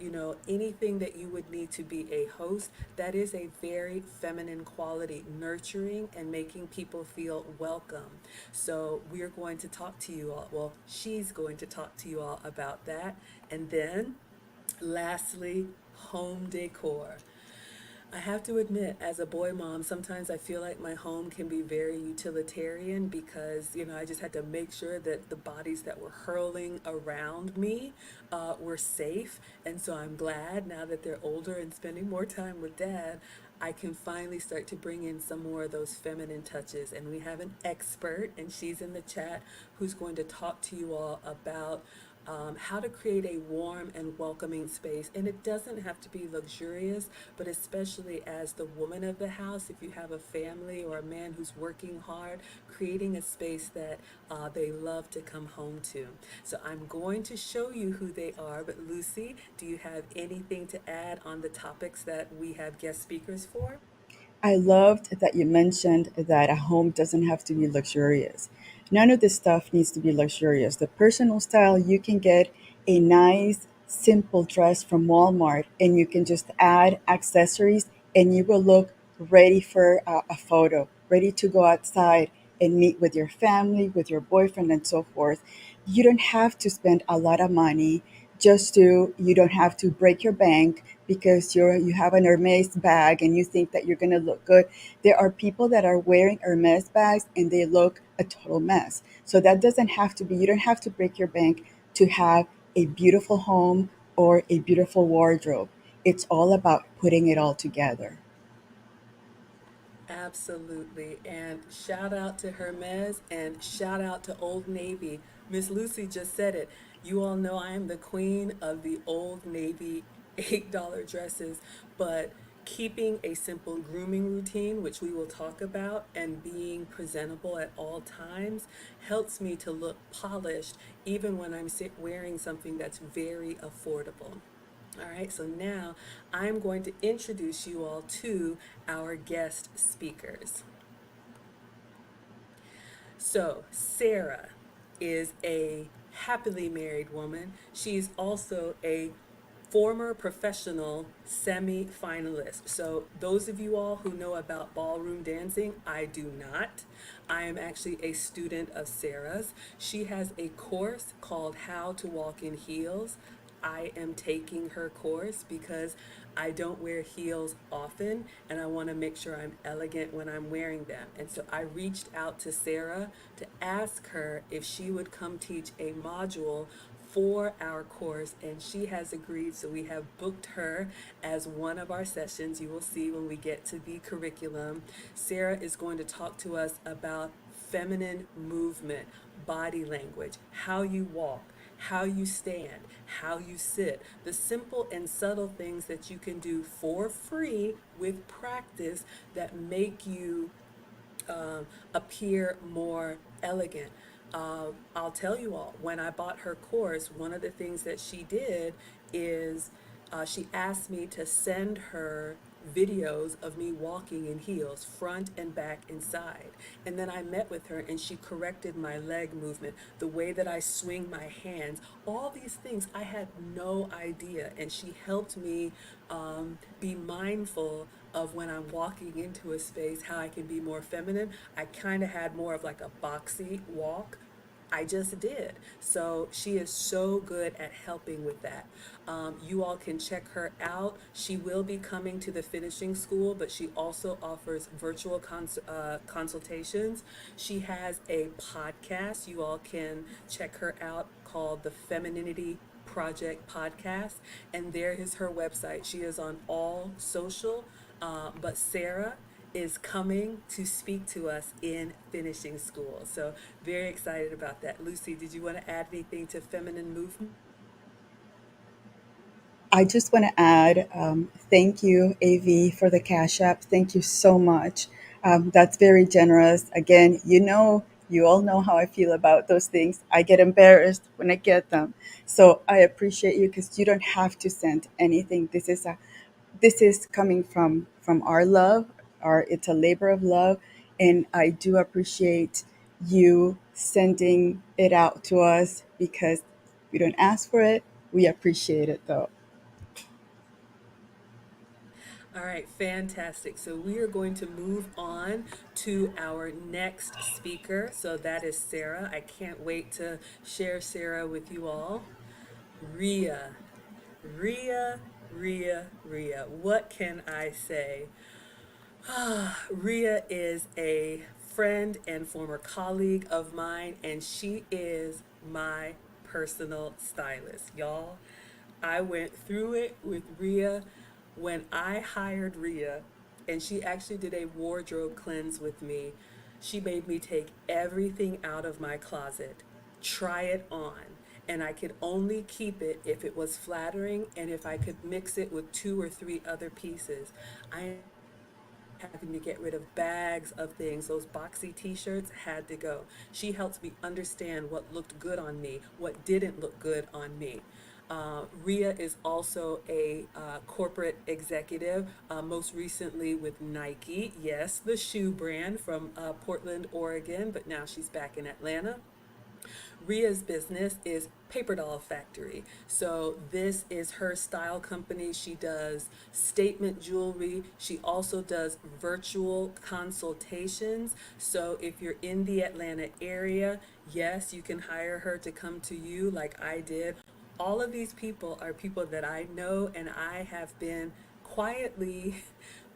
anything that you would need to be a host. That is a very feminine quality, nurturing and making people feel welcome. So we're going to talk to you all, well, she's going to talk to you all about that. And then lastly, home decor. I have to admit, as a boy mom, sometimes I feel like my home can be very utilitarian because, I just had to make sure that the bodies that were hurling around me were safe. And so I'm glad now that they're older and spending more time with dad, I can finally start to bring in some more of those feminine touches. And we have an expert, and she's in the chat, who's going to talk to you all about how to create a warm and welcoming space. And it doesn't have to be luxurious, but especially as the woman of the house, if you have a family or a man who's working hard, creating a space that they love to come home to. So I'm going to show you who they are, but Lucy, do you have anything to add on the topics that we have guest speakers for? I loved that you mentioned that a home doesn't have to be luxurious. None of this stuff needs to be luxurious. The personal style, you can get a nice, simple dress from Walmart and you can just add accessories and you will look ready for a photo, ready to go outside and meet with your family, with your boyfriend, and so forth. You don't have to spend a lot of money you don't have to break your bank because you have an Hermes bag and you think that you're going to look good. There are people that are wearing Hermes bags and they look a total mess. So that doesn't have to be, you don't have to break your bank to have a beautiful home or a beautiful wardrobe. It's all about putting it all together. Absolutely. And shout out to Hermes and shout out to Old Navy. Miss Lucy just said it. You all know I am the queen of the Old Navy $8 dresses, but keeping a simple grooming routine, which we will talk about, and being presentable at all times helps me to look polished even when I'm wearing something that's very affordable. All right, so now I'm going to introduce you all to our guest speakers. So, Sarah is a happily married woman. She's also a former professional semi finalist. So, those of you all who know about ballroom dancing, I do not. I am actually a student of Sarah's. She has a course called How to Walk in Heels. I am taking her course because I don't wear heels often and I want to make sure I'm elegant when I'm wearing them. And so I reached out to Sarah to ask her if she would come teach a module for our course, and she has agreed. So we have booked her as one of our sessions. You will see when we get to the curriculum. Sarah is going to talk to us about feminine movement, body language, how you walk, how you stand, how you sit, the simple and subtle things that you can do for free with practice that make you appear more elegant. I'll tell you all, when I bought her course, one of the things that she did is she asked me to send her videos of me walking in heels, front and back and side. And then I met with her and she corrected my leg movement, the way that I swing my hands, all these things I had no idea. And she helped me be mindful of when I'm walking into a space, how I can be more feminine. I kind of had more of like a boxy walk. I just did. So she is so good at helping with that. You all can check her out. She will be coming to the finishing school, but she also offers virtual consultations. She has a podcast. You all can check her out called the Femininity Project Podcast, and there is her website. She is on all social, but Sarah is coming to speak to us in finishing school. So, very excited about that. Lucy, did you want to add anything to feminine movement? I just want to add thank you, AV, for the Cash App. Thank you so much. That's very generous. Again, you all know how I feel about those things. I get embarrassed when I get them. So I appreciate you because you don't have to send anything. This is coming from our love. It's a labor of love, and I do appreciate you sending it out to us because we don't ask for it. We appreciate it though. All right, fantastic. So we are going to move on to our next speaker. So that is Sarah. I can't wait to share Sarah with you all. Ria. Ria, Ria. What can I say? Ria is a friend and former colleague of mine, and she is my personal stylist. Y'all, I went through it with Ria when I hired Ria, and she actually did a wardrobe cleanse with me. She made me take everything out of my closet, try it on, and I could only keep it if it was flattering and if I could mix it with two or three other pieces. I having to get rid of bags of things. Those boxy t-shirts had to go. She helped me understand what looked good on me, what didn't look good on me. Ria is also a corporate executive, most recently with Nike. Yes, the shoe brand from Portland, Oregon, but now she's back in Atlanta. Ria's business is Paper Doll Factory. So this is her style company. She does statement jewelry. She also does virtual consultations. So if you're in the Atlanta area, yes, you can hire her to come to you like I did. All of these people are people that I know and I have been quietly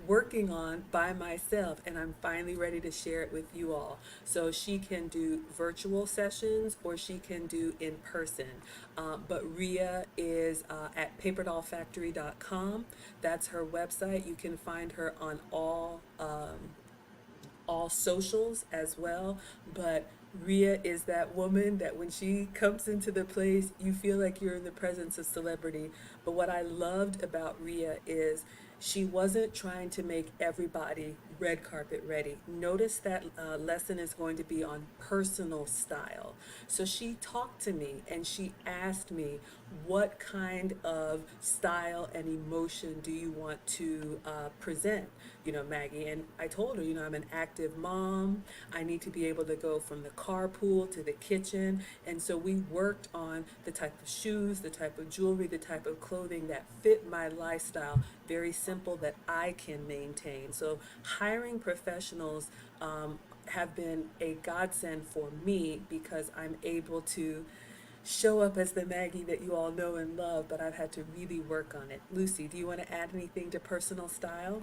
working on by myself, and I'm finally ready to share it with you all. So she can do virtual sessions or she can do in person. But Ria is at paperdollfactory.com. That's her website. You can find her on all socials as well. But Ria is that woman that when she comes into the place, you feel like you're in the presence of celebrity. But what I loved about Ria is she wasn't trying to make everybody red carpet ready. Notice that lesson is going to be on personal style. So she talked to me and she asked me, what kind of style and emotion do you want to present, Maggie? And I told her, I'm an active mom. I need to be able to go from the carpool to the kitchen. And so we worked on the type of shoes, the type of jewelry, the type of clothing that fit my lifestyle, very simple that I can maintain. So hiring professionals have been a godsend for me because I'm able to show up as the Maggie that you all know and love, but I've had to really work on it. Lucy, do you want to add anything to personal style?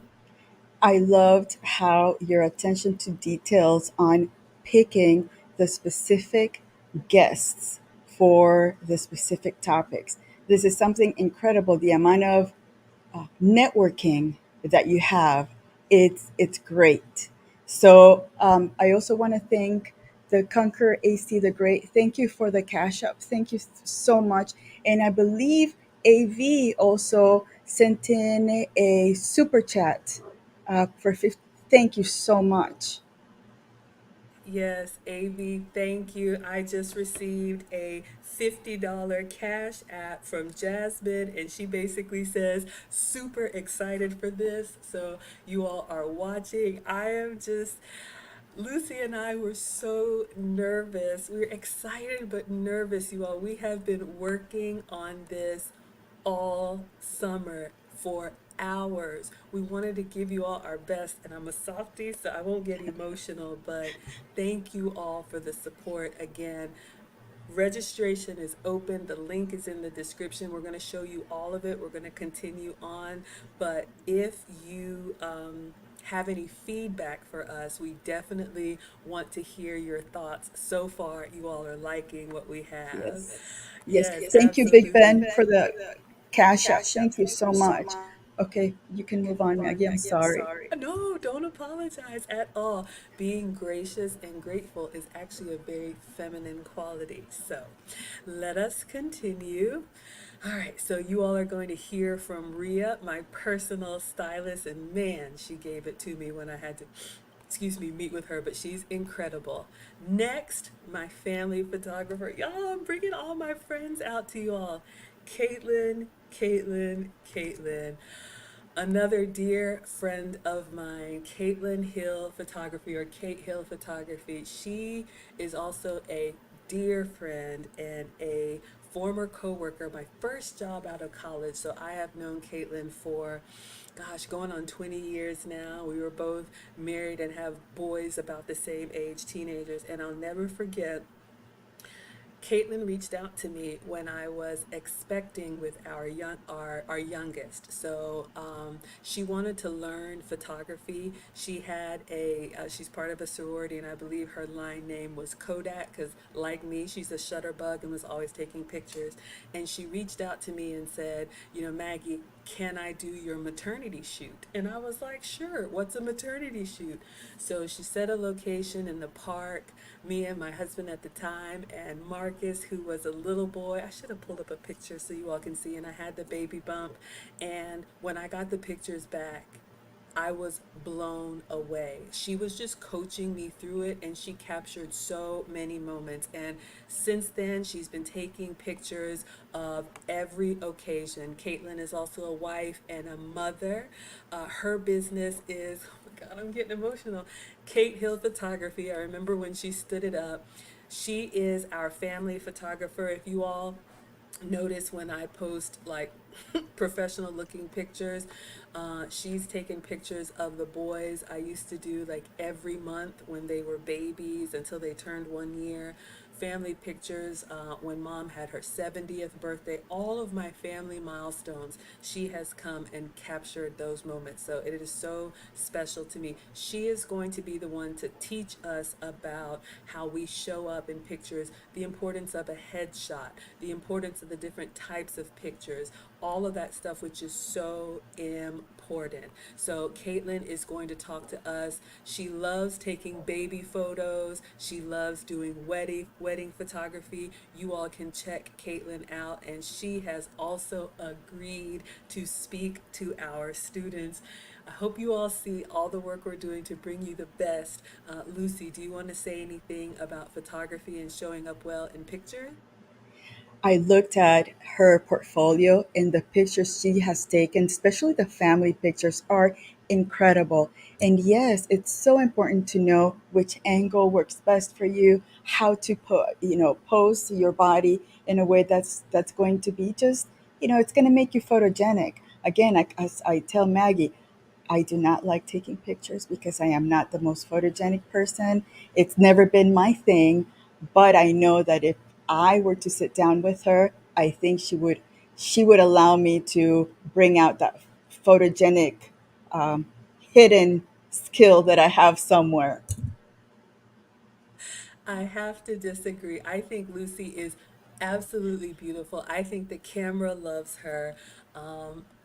I loved how your attention to details on picking the specific guests for the specific topics. This is something incredible. The amount of networking that you have, it's great. So I also want to thank the Conquer AC the Great. Thank you for the cash up. Thank you so much. And I believe AV also sent in a super chat for 50. Thank you so much. Yes, AV, thank you. I just received a $50 cash app from Jasmine, and she basically says, super excited for this. So, you all are watching. Lucy and I were so nervous. We were excited but nervous, you all. We have been working on this all summer for hours. We wanted to give you all our best, and I'm a softie, so I won't get emotional, but thank you all for the support again. Registration is open. The link is in the description. We're going to show you all of it. We're going to continue on. But if you have any feedback for us, we definitely want to hear your thoughts. So far, you all are liking what we have. Yes. Yes. Yes, Thank you, Big absolutely. Ben, for the cash up. Thank you so much. Okay, you can move on, Maggie. I'm sorry. No, don't apologize at all. Being gracious and grateful is actually a very feminine quality. So let us continue. All right, so you all are going to hear from Ria, my personal stylist, and man, she gave it to me when I had to, excuse me, meet with her, but she's incredible. Next, my family photographer. Y'all, I'm bringing all my friends out to you all. Caitlin. Another dear friend of mine, Caitlin Hill Photography, or Kate Hill Photography. She is also a dear friend and a former coworker. My first job out of college, so I have known Caitlin for, gosh, going on 20 years now. We were both married and have boys about the same age, teenagers, and I'll never forget Caitlin reached out to me when I was expecting with our youngest. So she wanted to learn photography. She had she's part of a sorority, and I believe her line name was Kodak because, like me, she's a shutterbug and was always taking pictures. And she reached out to me and said, you know, Maggie, can I do your maternity shoot? And I was like, sure, what's a maternity shoot? So she set a location in the park. Me and my husband at the time, and Marcus, who was a little boy. I should have pulled up a picture so you all can see. And I had the baby bump. And when I got the pictures back, I was blown away. She was just coaching me through it, and she captured so many moments. And since then, she's been taking pictures of every occasion. Caitlin is also a wife and a mother. Her business is, oh my God, I'm getting emotional. Kate Hill Photography. I remember when she stood it up. She is our family photographer. If you all notice when I post like professional looking pictures, she's taken pictures of the boys. I used to do like every month when they were babies until they turned 1 year. Family pictures when mom had her 70th birthday. All of my family milestones, she has come and captured those moments. So it is so special to me. She is going to be the one to teach us about how we show up in pictures, the importance of a headshot, the importance of the different types of pictures, all of that stuff, which is so important. So Caitlin is going to talk to us. She loves taking baby photos. She loves doing wedding photography. You all can check Caitlin out, and she has also agreed to speak to our students. I hope you all see all the work we're doing to bring you the best. Lucy, do you want to say anything about photography and showing up well in pictures? I looked at her portfolio and the pictures she has taken, especially the family pictures, are incredible. And yes, it's so important to know which angle works best for you, how to pose your body in a way that's going to be just, it's going to make you photogenic. Again, as I tell Maggie, I do not like taking pictures because I am not the most photogenic person. It's never been my thing, but I know that if I were to sit down with her, I think she would allow me to bring out that photogenic um, hidden skill that I have somewhere. I have to disagree. I think Lucy is absolutely beautiful. I think the camera loves her.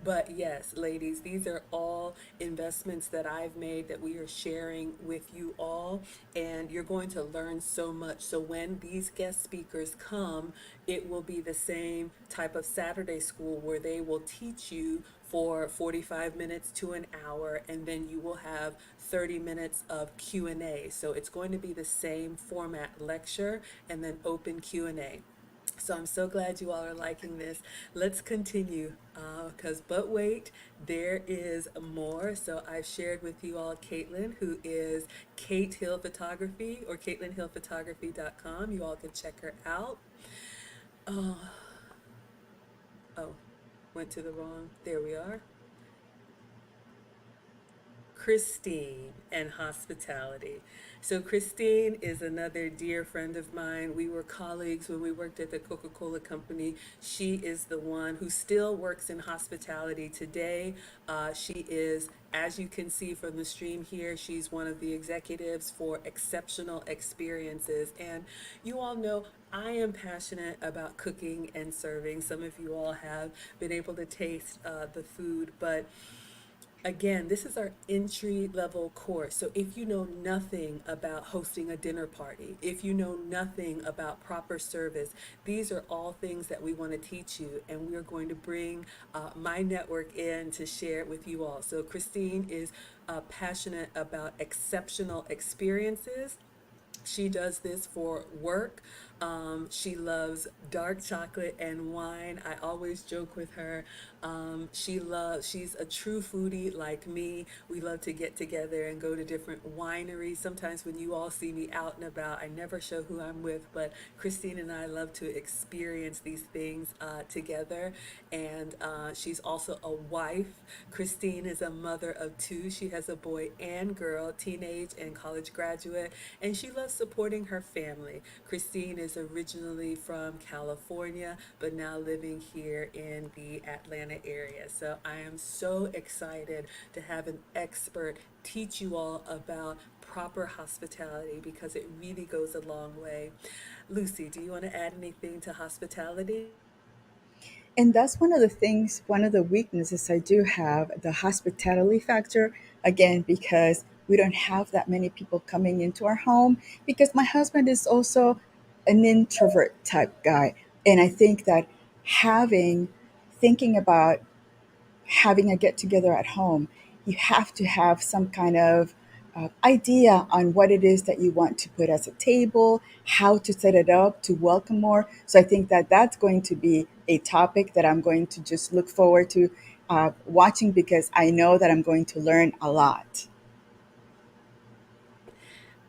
But yes, ladies, these are all investments that I've made that we are sharing with you all, and you're going to learn so much. So when these guest speakers come, it will be the same type of Saturday school where they will teach you for 45 minutes to an hour, and then you will have 30 minutes of Q&A. So it's going to be the same format: lecture and then open Q&A. So I'm so glad you all are liking this. Let's continue, because but wait, there is more. So I've shared with you all Caitlin, who is Kate Hill Photography, or CaitlinHillPhotography.com. You all can check her out. Oh, went to the wrong. There we are. Christine and hospitality. So, Christine is another dear friend of mine. We were colleagues when we worked at the Coca Cola Company. She is the one who still works in hospitality today. She is, as you can see from the stream here, she's one of the executives for Exceptional Experiences. And you all know I am passionate about cooking and serving. Some of you all have been able to taste the food, but again, this is our entry level course. So if you know nothing about hosting a dinner party, if you know nothing about proper service, these are all things that we want to teach you. And we are going to bring my network in to share it with you all. So Christine is passionate about exceptional experiences. She does this for work. She loves dark chocolate and wine. I always joke with her. She's a true foodie like me. We love to get together and go to different wineries. Sometimes when you all see me out and about, I never show who I'm with, but Christine and I love to experience these things together. And she's also a wife. Christine is a mother of two. She has a boy and girl, teenage and college graduate, and she loves supporting her family. Christine is is originally from California, but now living here in the Atlanta area. So I am so excited to have an expert teach you all about proper hospitality because it really goes a long way. Lucy, do you want to add anything to hospitality? And that's one of the things, one of the weaknesses I do have, the hospitality factor. Again, because we don't have that many people coming into our home, because my husband is also an introvert type guy. And I think that having, thinking about having a get together at home, you have to have some kind of idea on what it is that you want to put as a table, how to set it up to welcome more. So I think that that's going to be a topic that I'm going to just look forward to watching, because I know that I'm going to learn a lot.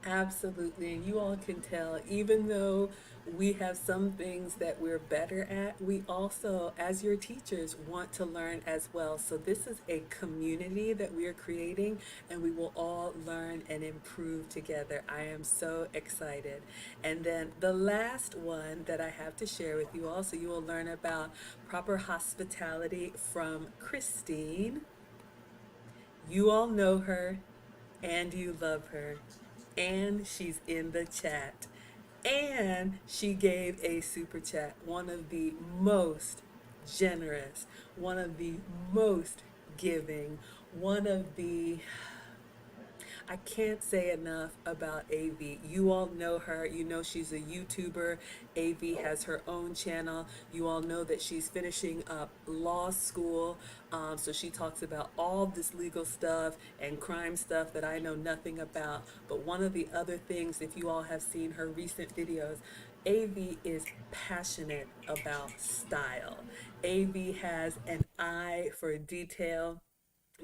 Absolutely. And you all can tell, even though we have some things that we're better at, we also, as your teachers, want to learn as well. So this is a community that we are creating, and we will all learn and improve together. I am so excited. And then the last one that I have to share with you all, so you will learn about proper hospitality from Christine. You all know her and you love her. And she's in the chat. And she gave a super chat, one of the most generous, one of the most giving, one of the I can't say enough about AV. You all know her. You know she's a YouTuber. AV has her own channel. You all know that she's finishing up law school. So she talks about all this legal stuff and crime stuff that I know nothing about. But one of the other things, if you all have seen her recent videos, AV is passionate about style. AV has an eye for detail,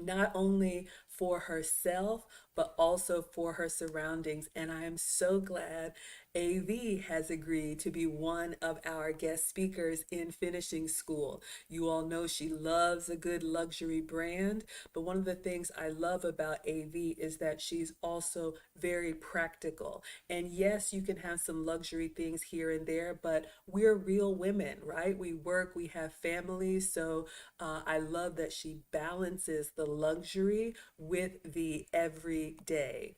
not only for herself, but also for her surroundings. And I am so glad AV has agreed to be one of our guest speakers in finishing school. You all know she loves a good luxury brand, but one of the things I love about AV is that she's also very practical. And yes, you can have some luxury things here and there, but we're real women, right? We work, we have families. So I love that she balances the luxury with the everyday.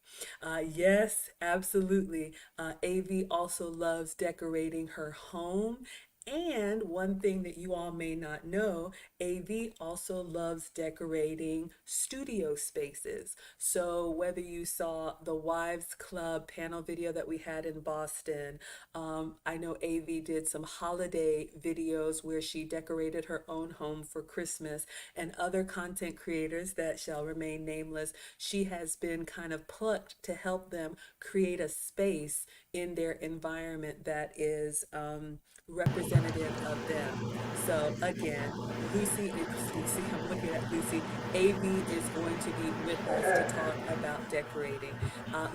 Yes, absolutely. AV also loves decorating her home. And one thing that you all may not know, AV also loves decorating studio spaces. So whether you saw the Wives Club panel video that we had in Boston, I know AV did some holiday videos where she decorated her own home for Christmas, and other content creators that shall remain nameless. She has been kind of plucked to help them create a space in their environment that is representative of them. So again, Lucy, you see, I'm looking at Lucy. AV is going to be with us to talk about decorating.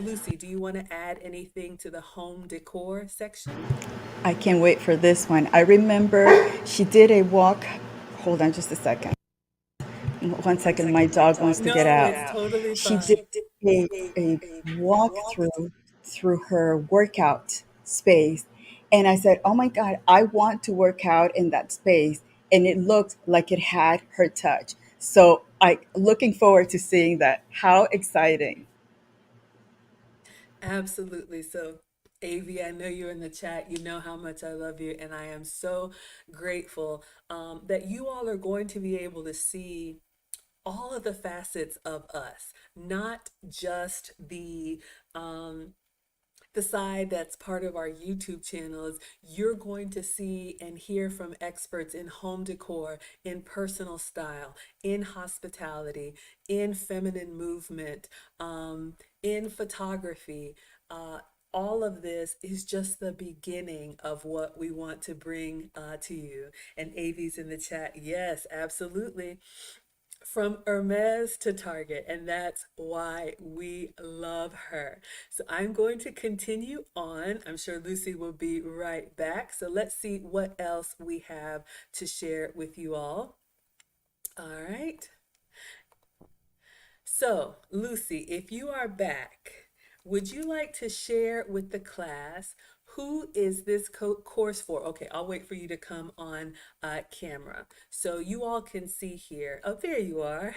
Lucy, do you want to add anything to the home decor section? I can't wait for this one. I remember she did a walk. Hold on just a second. One second, my dog wants to get No, out. it's totally She did fine. a walkthrough through her workout space. And I said, oh my God, I want to work out in that space. And it looked like it had her touch. So I looking forward to seeing that. How exciting. Absolutely. So, AV, I know you're in the chat. You know how much I love you, and I am so grateful that you all are going to be able to see all of the facets of us, not just the side that's part of our YouTube channels. You're going to see and hear from experts in home decor, in personal style, in hospitality, in feminine movement, in photography. Uh, all of this is just the beginning of what we want to bring to you. And AV's in the chat. Yes, absolutely, from Hermes to Target, and that's why we love her. So I'm going to continue on. I'm sure Lucy will be right back. So let's see what else we have to share with you all. All right. So, Lucy, if you are back, would you like to share with the class Who is this course for? Okay, I'll wait for you to come on camera so you all can see here. Oh, there you are.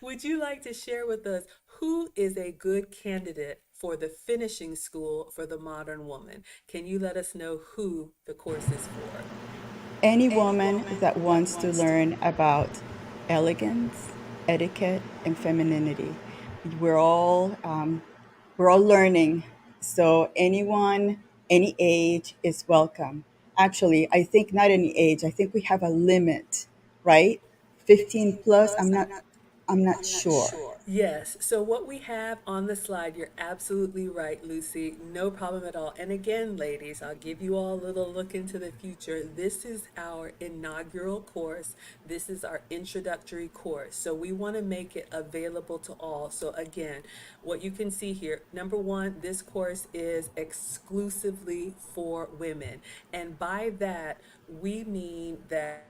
Would you like to share with us who is a good candidate for the finishing school for the modern woman? Can you let us know who the course is for? Any woman that wants to learn about elegance, etiquette, and femininity. We're all we're all learning, so anyone, any age is welcome. Actually, I think not any age. I think we have a limit, right? 15 plus. I'm not sure. Yes. So what we have on the slide, you're absolutely right, Lucy. No problem at all. And again, ladies, I'll give you all a little look into the future. This is our inaugural course. This is our introductory course. So we want to make it available to all. So again, what you can see here, number one, this course is exclusively for women. And by that, we mean that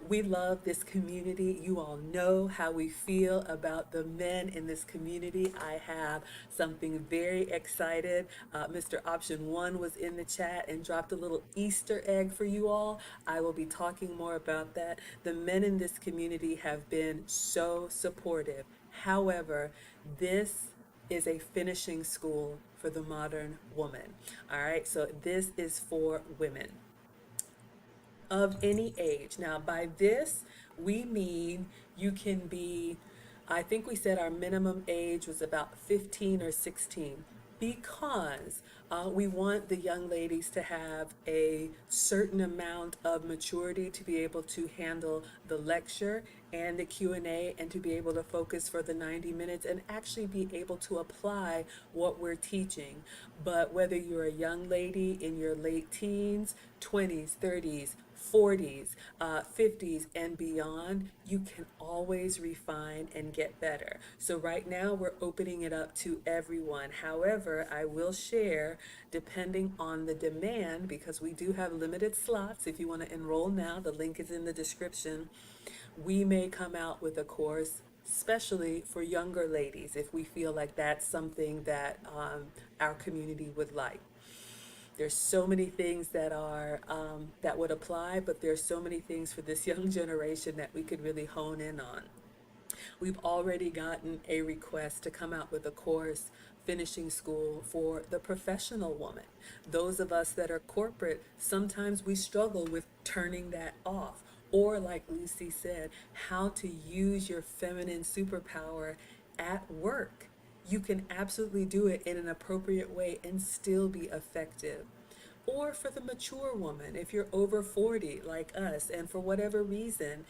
we love this community. You all know how we feel about the men in this community. I have something very excited. Mr. Option One was in the chat and dropped a little Easter egg for you all. I will be talking more about that. The men in this community have been so supportive. However, this is a finishing school for the modern woman. All right, so this is for women of any age. Now, by this, we mean you can be, I think we said our minimum age was about 15 or 16 because we want the young ladies to have a certain amount of maturity to be able to handle the lecture and the Q&A and to be able to focus for the 90 minutes and actually be able to apply what we're teaching. But whether you're a young lady in your late teens, 20s, 30s, 40s, 50s, and beyond, you can always refine and get better. So, right now, we're opening it up to everyone. However, I will share, depending on the demand, because we do have limited slots. If you want to enroll now, the link is in the description. We may come out with a course especially for younger ladies if we feel like that's something that our community would like. There's so many things that are that would apply, but there's so many things for this young generation that we could really hone in on. We've already gotten a request to come out with a course finishing school for the professional woman. Those of us that are corporate, sometimes we struggle with turning that off. Or, like Lucy said, how to use your feminine superpower at work. You can absolutely do it in an appropriate way and still be effective. Or for the mature woman, if you're over 40 like us, and for whatever reason,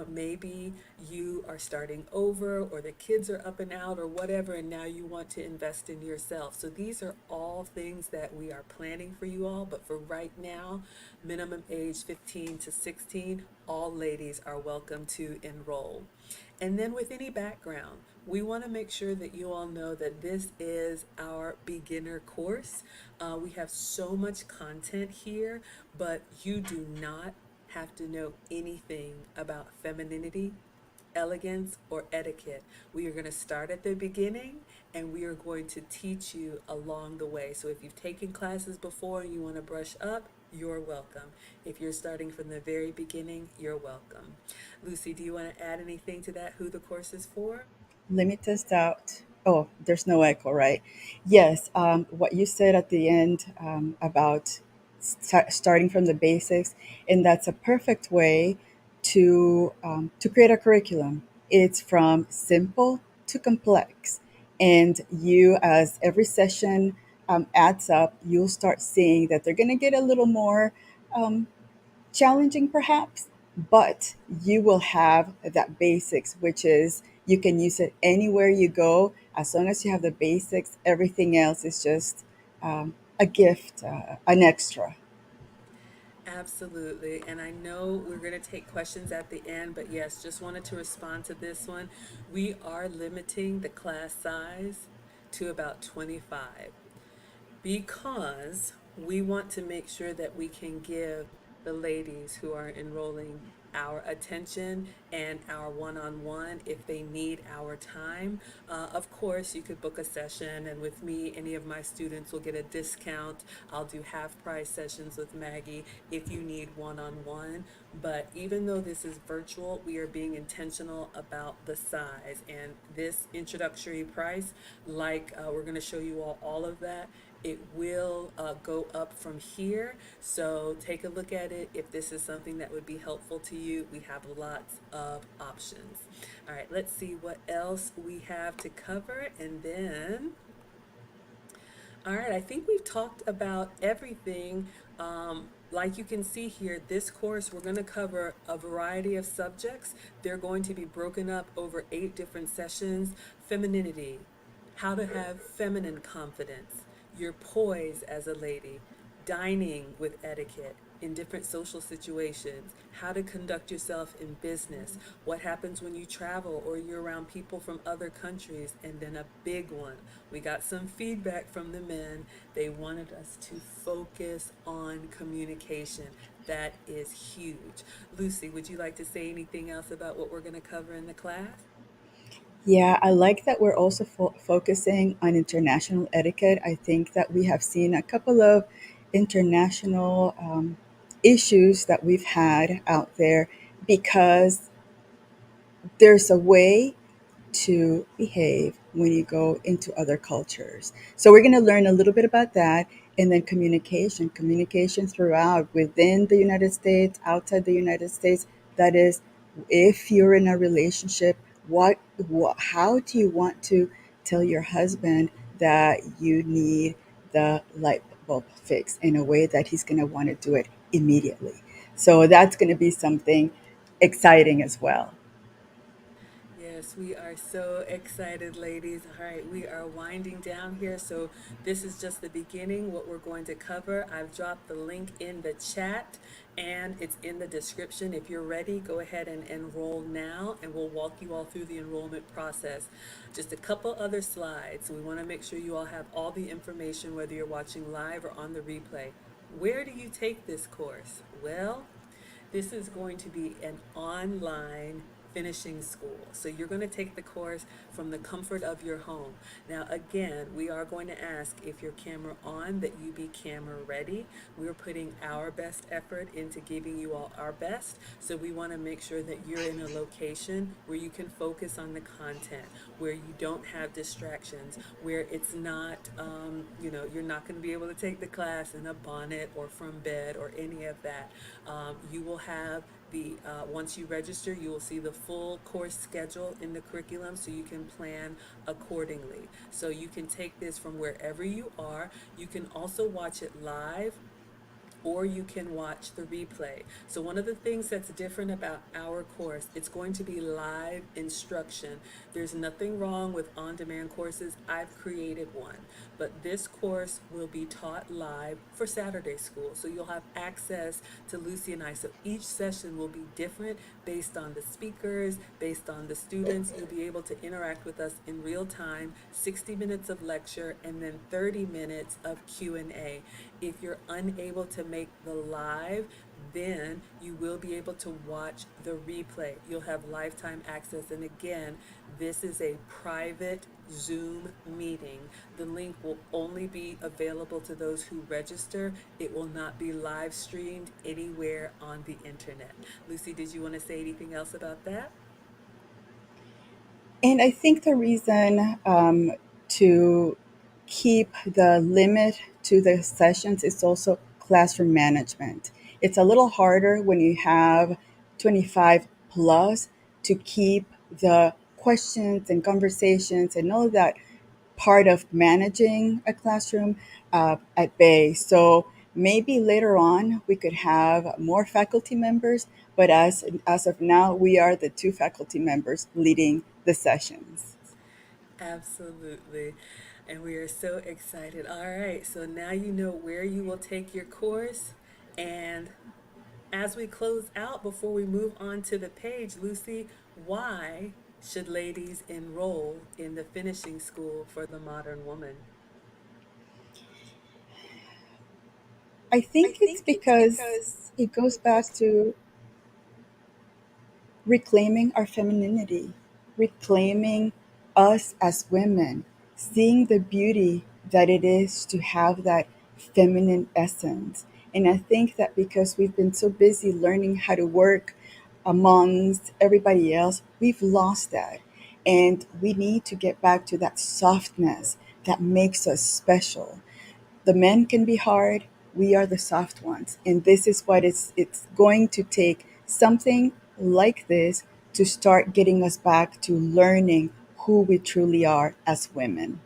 maybe you are starting over, or the kids are up and out, or whatever, and now you want to invest in yourself. So these are all things that we are planning for you all. But for right now, minimum age 15 to 16, all ladies are welcome to enroll. And then with any background, we want to make sure that you all know that this is our beginner course. We have so much content here, but you do not have to know anything about femininity, elegance, or etiquette. We are going to start at the beginning and we are going to teach you along the way. So if you've taken classes before and you want to brush up, you're welcome. If you're starting from the very beginning, you're welcome. Lucy, do you want to add anything to that, who the course is for? Let me test out. Oh, there's no echo, right? Yes, what you said at the end about starting from the basics, and that's a perfect way to create a curriculum. It's from simple to complex, and you, as every session adds up, you'll start seeing that they're going to get a little more um, challenging perhaps, but you will have that basics, which is you can use it anywhere you go. As long as you have the basics, everything else is just a gift, an extra. Absolutely. And I know we're going to take questions at the end, but yes, just wanted to respond to this one. We are limiting the class size to about 25 because we want to make sure that we can give the ladies who are enrolling our attention and our one-on-one if they need our time. Of course, you could book a session, and with me, any of my students will get a discount. I'll do half price sessions with Maggie if you need one-on-one. But even though this is virtual, we are being intentional about the size. And this introductory price, like we're going to show you all of that, it will go up from here. So take a look at it. If this is something that would be helpful to you, we have lots of options. All right, let's see what else we have to cover. And then all right, I think we've talked about everything. Like you can see here, this course, we're going to cover a variety of subjects. They're going to be broken up over 8 different sessions. Femininity, how to have feminine confidence, your poise as a lady, dining with etiquette in different social situations, how to conduct yourself in business, what happens when you travel or you're around people from other countries, and then a big one. We got some feedback from the men. They wanted us to focus on communication. That is huge. Lucy, would you like to say anything else about what we're going to cover in the class? Yeah, I like that we're also focusing on international etiquette. I think that we have seen a couple of international issues that we've had out there because there's a way to behave when you go into other cultures. So we're going to learn a little bit about that, and then communication throughout within the United States, outside the United States. That is, if you're in a relationship, what how do you want to tell your husband that you need the light bulb fixed in a way that he's going to want to do it immediately. So that's going to be something exciting as well. Yes, we are so excited, ladies. All right, we are winding down here. So, this is just the beginning, what we're going to cover. I've dropped the link in the chat and it's in the description. If you're ready, go ahead and enroll now, and we'll walk you all through the enrollment process. Just a couple other slides. We want to make sure you all have all the information, whether you're watching live or on the replay. Where do you take this course? Well, this is going to be an online finishing school. So you're going to take the course from the comfort of your home. Now, again, we are going to ask if your camera on that you be camera ready. We're putting our best effort into giving you all our best. So we want to make sure that you're in a location where you can focus on the content, where you don't have distractions, where it's not, you're not going to be able to take the class in a bonnet or from bed or any of that. You will have once you register, you will see the full course schedule in the curriculum so you can plan accordingly. So you can take this from wherever you are. You can also watch it live, or you can watch the replay. So one of the things that's different about our course, it's going to be live instruction. There's nothing wrong with on-demand courses. I've created one, but this course will be taught live for Saturday school. So you'll have access to Lucy and I. So each session will be different based on the speakers, based on the students. You'll be able to interact with us in real time, 60 minutes of lecture and then 30 minutes of Q&A. If you're unable to make the live, then you will be able to watch the replay. You'll have lifetime access. And again, this is a private Zoom meeting. The link will only be available to those who register. It will not be live streamed anywhere on the internet. Lucy, did you want to say anything else about that? And I think the reason to keep the limit to the sessions is also classroom management. It's a little harder when you have 25 plus to keep the questions and conversations and all of that part of managing a classroom at bay. So maybe later on we could have more faculty members, but as of now, we are the two faculty members leading the sessions. Absolutely. And we are so excited. All right. So now you know where you will take your course. And as we close out, before we move on to the page, Lucy, why should ladies enroll in the finishing school for the modern woman? I think it's because it goes back to reclaiming our femininity, reclaiming us as women, seeing the beauty that it is to have that feminine essence. And I think that because we've been so busy learning how to work amongst everybody else, we've lost that. And we need to get back to that softness that makes us special. The men can be hard, we are the soft ones. And this is what it's going to take, something like this, to start getting us back to learning who we truly are as women.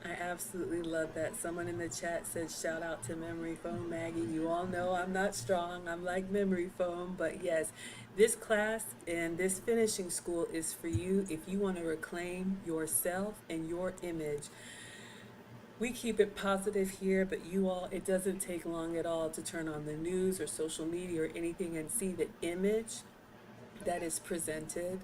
I absolutely love that. Someone in the chat said, shout out to memory foam, Maggie. You all know I'm not strong. I'm like memory foam. But yes, this class and this finishing school is for you if you want to reclaim yourself and your image. We keep it positive here, but you all, it doesn't take long at all to turn on the news or social media or anything and see the image that is presented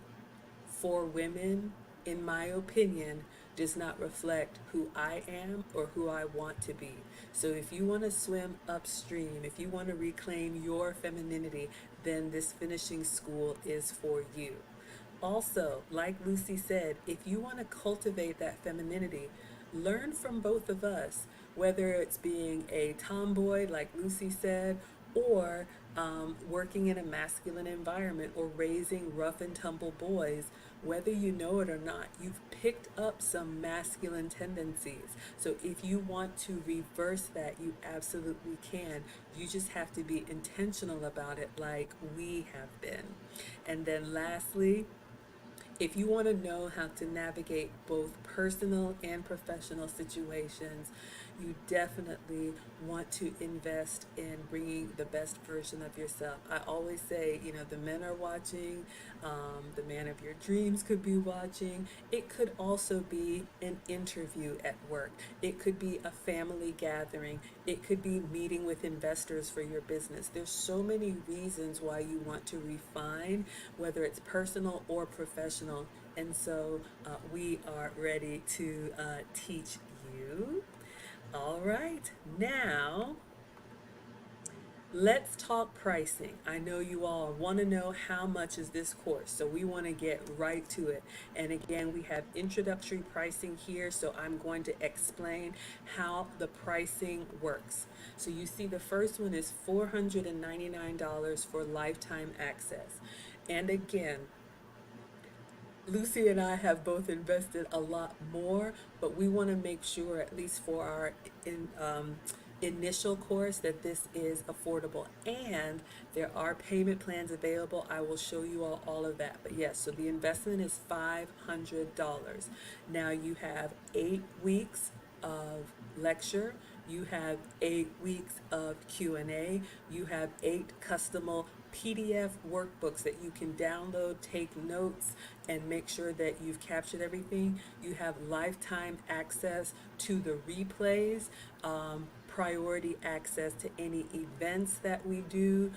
for women, in my opinion, does not reflect who I am or who I want to be. So if you want to swim upstream, if you want to reclaim your femininity, then this finishing school is for you. Also, like Lucy said, if you want to cultivate that femininity, learn from both of us, whether it's being a tomboy, like Lucy said, or working in a masculine environment or raising rough and tumble boys. Whether you know it or not, you've picked up some masculine tendencies. So if you want to reverse that, you absolutely can. You just have to be intentional about it, like we have been. And then lastly, if you want to know how to navigate both personal and professional situations, you definitely want to invest in bringing the best version of yourself. I always say, the men are watching, the man of your dreams could be watching. It could also be an interview at work, it could be a family gathering, it could be meeting with investors for your business. There's so many reasons why you want to refine, whether it's personal or professional. And so we are ready to teach you. All right, now let's talk pricing. I know you all want to know how much is this course, so we want to get right to it. And again, we have introductory pricing here, so I'm going to explain how the pricing works. So you see the first one is $499 for lifetime access. And again, Lucy and I have both invested a lot more, but we want to make sure, at least for our initial course, that this is affordable. And there are payment plans available. I will show you all of that. But yes, so the investment is $500. Now you have 8 weeks of lecture, you have 8 weeks of Q&A, you have 8 customizable PDF workbooks that you can download, take notes, and make sure that you've captured everything. You have lifetime access to the replays, priority access to any events that we do,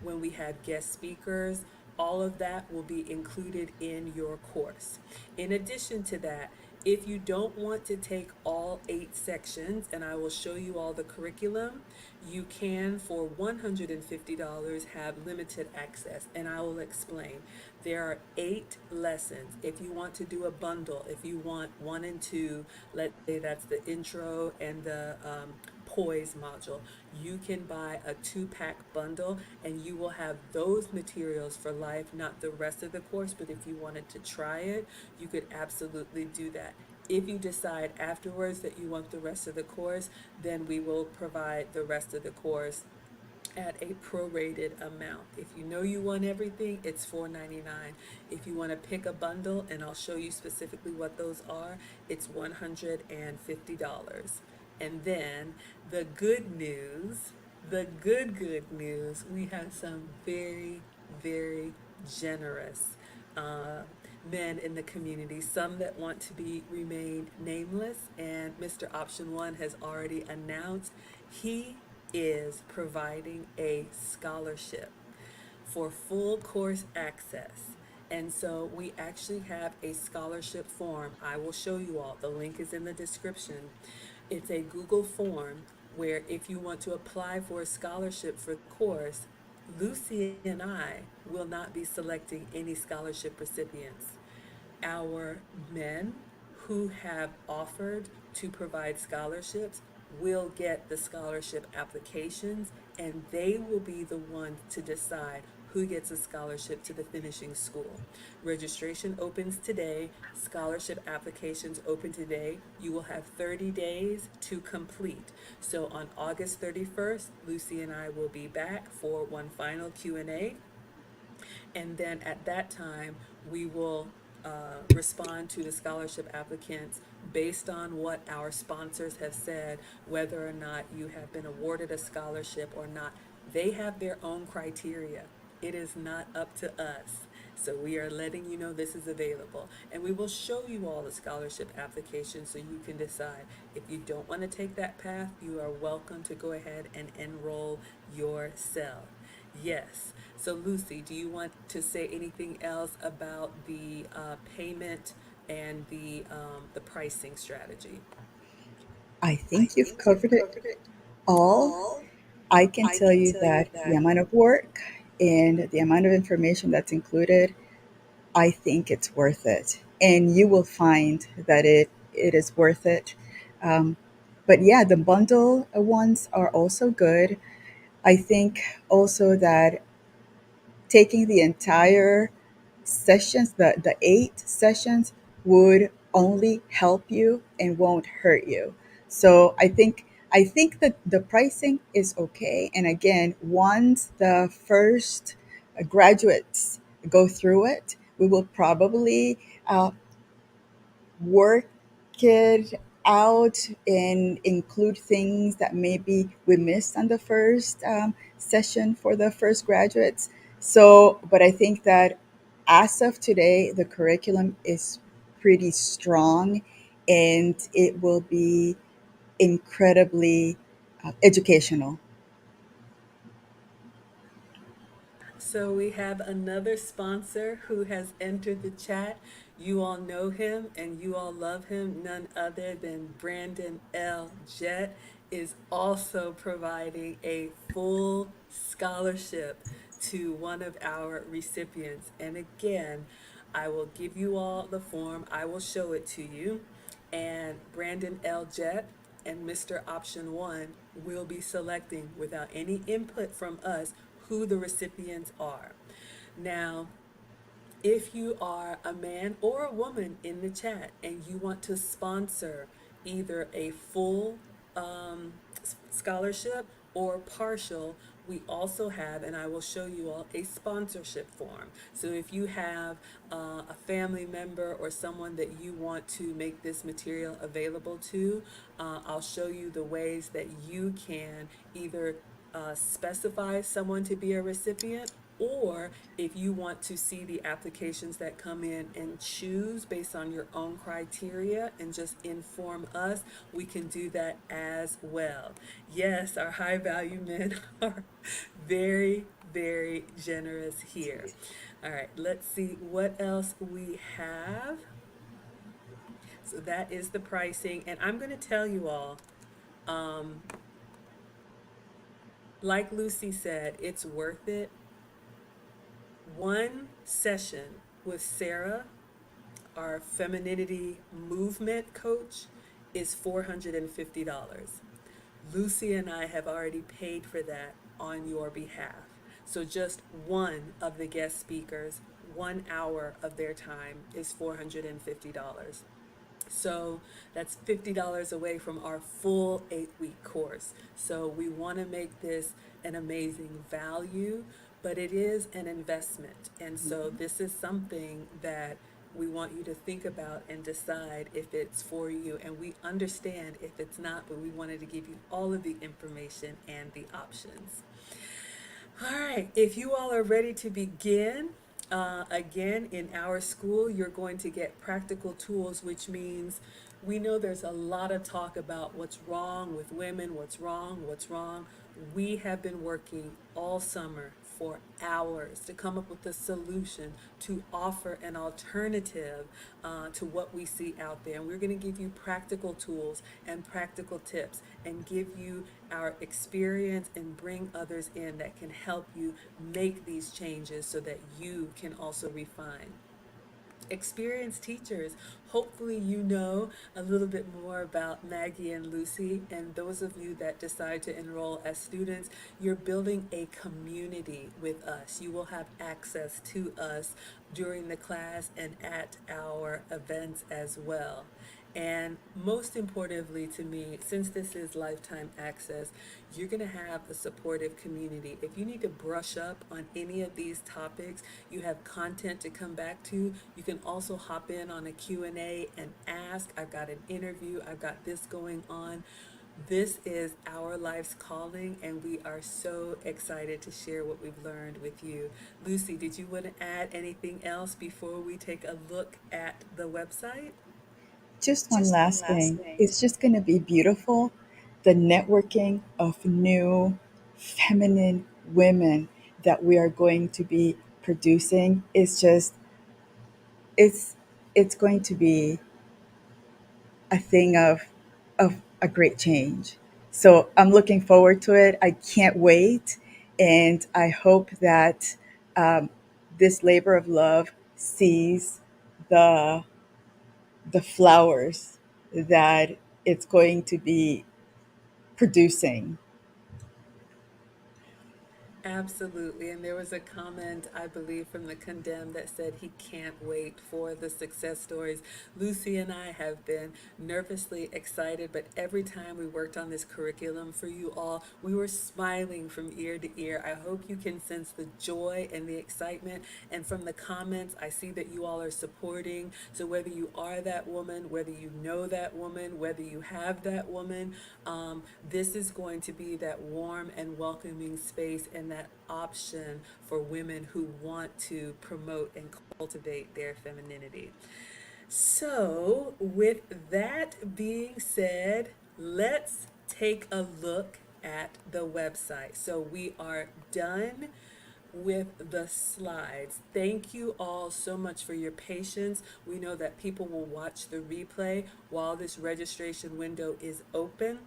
when we have guest speakers. All of that will be included in your course. In addition to that, if you don't want to take all 8 sections, and I will show you all the curriculum, you can, for $150, have limited access, and I will explain. There are 8 lessons. If you want to do a bundle, if you want 1 and 2, let's say that's the intro and the poise module, you can buy a 2-pack bundle and you will have those materials for life, not the rest of the course. But if you wanted to try it, you could absolutely do that. If you decide afterwards that you want the rest of the course, then we will provide the rest of the course at a prorated amount. If you know you want everything, it's $499. If you want to pick a bundle, and I'll show you specifically what those are, it's $150. And then the good news, good news, we have some very, very generous men in the community, some that want to be remain nameless, and Mr. Option One has already announced he is providing a scholarship for full course access. And so we actually have a scholarship form. I will show you all. The link is in the description. It's a Google form where if you want to apply for a scholarship for the course, Lucy and I will not be selecting any scholarship recipients. Our men who have offered to provide scholarships will get the scholarship applications, and they will be the ones to decide who gets a scholarship to the finishing school. Registration opens today, scholarship applications open today. You will have 30 days to complete. So on August 31st, Lucy and I will be back for one final Q&A, and then at that time, we will respond to the scholarship applicants based on what our sponsors have said, whether or not you have been awarded a scholarship or not. They have their own criteria. It is not up to us. So we are letting you know this is available. And we will show you all the scholarship applications so you can decide. If you don't want to take that path, you are welcome to go ahead and enroll yourself. Yes. So Lucy, do you want to say anything else about the payment and the pricing strategy? I think you've covered it all. I can tell you that the amount of work and the amount of information that's included, I think it's worth it. And you will find that it is worth it. Um, but yeah, the bundle ones are also good. I think also that taking the entire sessions, the 8 sessions, would only help you and won't hurt you. So I think that the pricing is okay. And again, once the first graduates go through it, we will probably work it out and include things that maybe we missed on the first session for the first graduates. So, but I think that as of today, the curriculum is pretty strong and it will be incredibly educational. So we have another sponsor who has entered the chat. You all know him and you all love him. None other than Brandon L. Jett is also providing a full scholarship to one of our recipients. And again, I will give you all the form. I will show it to you. And Brandon L. Jett and Mr. Option One will be selecting without any input from us who the recipients are. Now, if you are a man or a woman in the chat and you want to sponsor either a full scholarship or partial, we also have, and I will show you all, a sponsorship form. So if you have a family member or someone that you want to make this material available to, I'll show you the ways that you can either specify someone to be a recipient, or if you want to see the applications that come in and choose based on your own criteria and just inform us, we can do that as well. Yes, our high value men are very, very generous here. All right, let's see what else we have. So that is the pricing. And I'm going to tell you all, um, like Lucy said, it's worth it. One session with Sarah, our femininity movement coach, is $450. Lucy and I have already paid for that on your behalf. So just one of the guest speakers, 1 hour of their time is $450. So that's $50 away from our full 8 week course. So we want to make this an amazing value, but it is an investment. And so this is something that we want you to think about and decide if it's for you. And we understand if it's not, but we wanted to give you all of the information and the options. All right, if you all are ready to begin, again, in our school, you're going to get practical tools, which means we know there's a lot of talk about what's wrong with women, what's wrong, what's wrong. We have been working all summer for hours to come up with a solution to offer an alternative to what we see out there. And we're going to give you practical tools and practical tips and give you our experience and bring others in that can help you make these changes so that you can also refine. Experienced teachers, hopefully you know a little bit more about Maggie and Lucy, and those of you that decide to enroll as students, you're building a community with us. You will have access to us during the class and at our events as well. And most importantly to me, since this is lifetime access, you're going to have a supportive community. If you need to brush up on any of these topics, you have content to come back to. You can also hop in on a Q&A and ask. I've got an interview. I've got this going on. This is our life's calling, and we are so excited to share what we've learned with you. Lucy, did you want to add anything else before we take a look at the website? Just one last thing. It's just going to be beautiful. The networking of new feminine women that we are going to be producing is just it's it's going to be a thing of a great change. So I'm looking forward to it. I can't wait, and I hope that um, this labor of love sees the the flowers that it's going to be producing. Absolutely. And there was a comment, I believe, from the condemned that said he can't wait for the success stories. Lucy and I have been nervously excited, but every time we worked on this curriculum for you all, we were smiling from ear to ear. I hope you can sense the joy and the excitement. And from the comments, I see that you all are supporting. So whether you are that woman, whether you know that woman, whether you have that woman, this is going to be that warm and welcoming space and that option for women who want to promote and cultivate their femininity. So, with that being said, let's take a look at the website. So, we are done with the slides. Thank you all so much for your patience. We know that people will watch the replay while this registration window is open.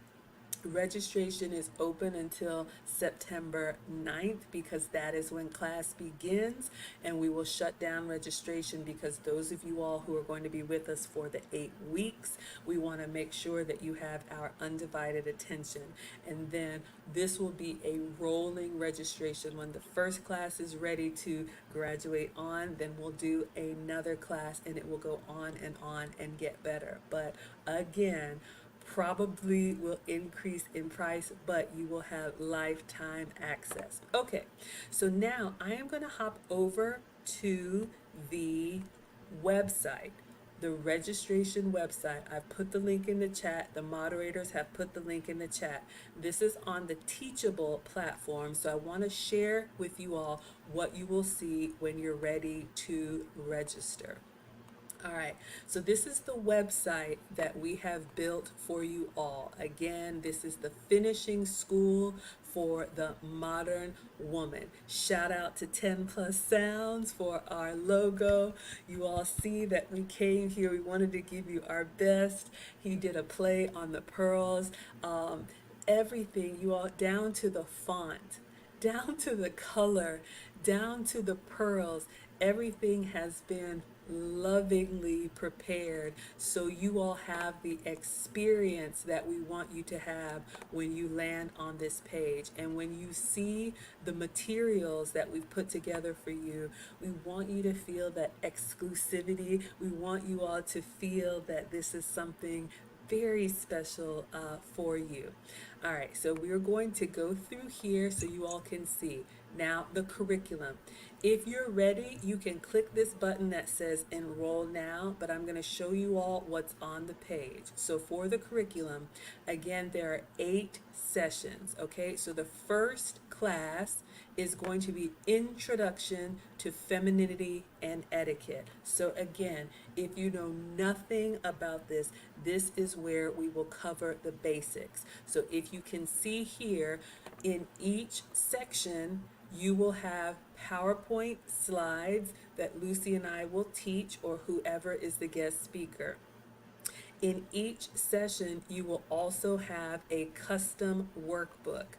Registration is open until September 9th because that is when class begins, and we will shut down registration because those of you all who are going to be with us for the 8 weeks, we want to make sure that you have our undivided attention. And then this will be a rolling registration. When the first class is ready to graduate on, then we'll do another class and it will go on and get better. But again, probably will increase in price, but you will have lifetime access. Okay, so now I am going to hop over to the website, the registration website. I've put the link in the chat. The moderators have put the link in the chat. This is on the Teachable platform, so I want to share with you all what you will see when you're ready to register. All right, so this is the website that we have built for you all. Again, this is the finishing school for the modern woman. Shout out to 10 Plus Sounds for our logo. You all see that we came here, we wanted to give you our best. He did a play on the pearls. Everything, you all, down to the font, down to the color, down to the pearls, everything has been lovingly prepared so you all have the experience that we want you to have when you land on this page. And when you see the materials that we've put together for you, we want you to feel that exclusivity. We want you all to feel that this is something very special for you. All right, so we're going to go through here so you all can see. Now, the curriculum. If you're ready, you can click this button that says enroll now, but I'm going to show you all what's on the page. So for the curriculum, again, there are 8 sessions, okay? So the first class is going to be Introduction to Femininity and Etiquette. So again, if you know nothing about this, this is where we will cover the basics. So if you can see here, in each section, you will have PowerPoint slides that Lucy and I will teach, or whoever is the guest speaker. In each session, you will also have a custom workbook.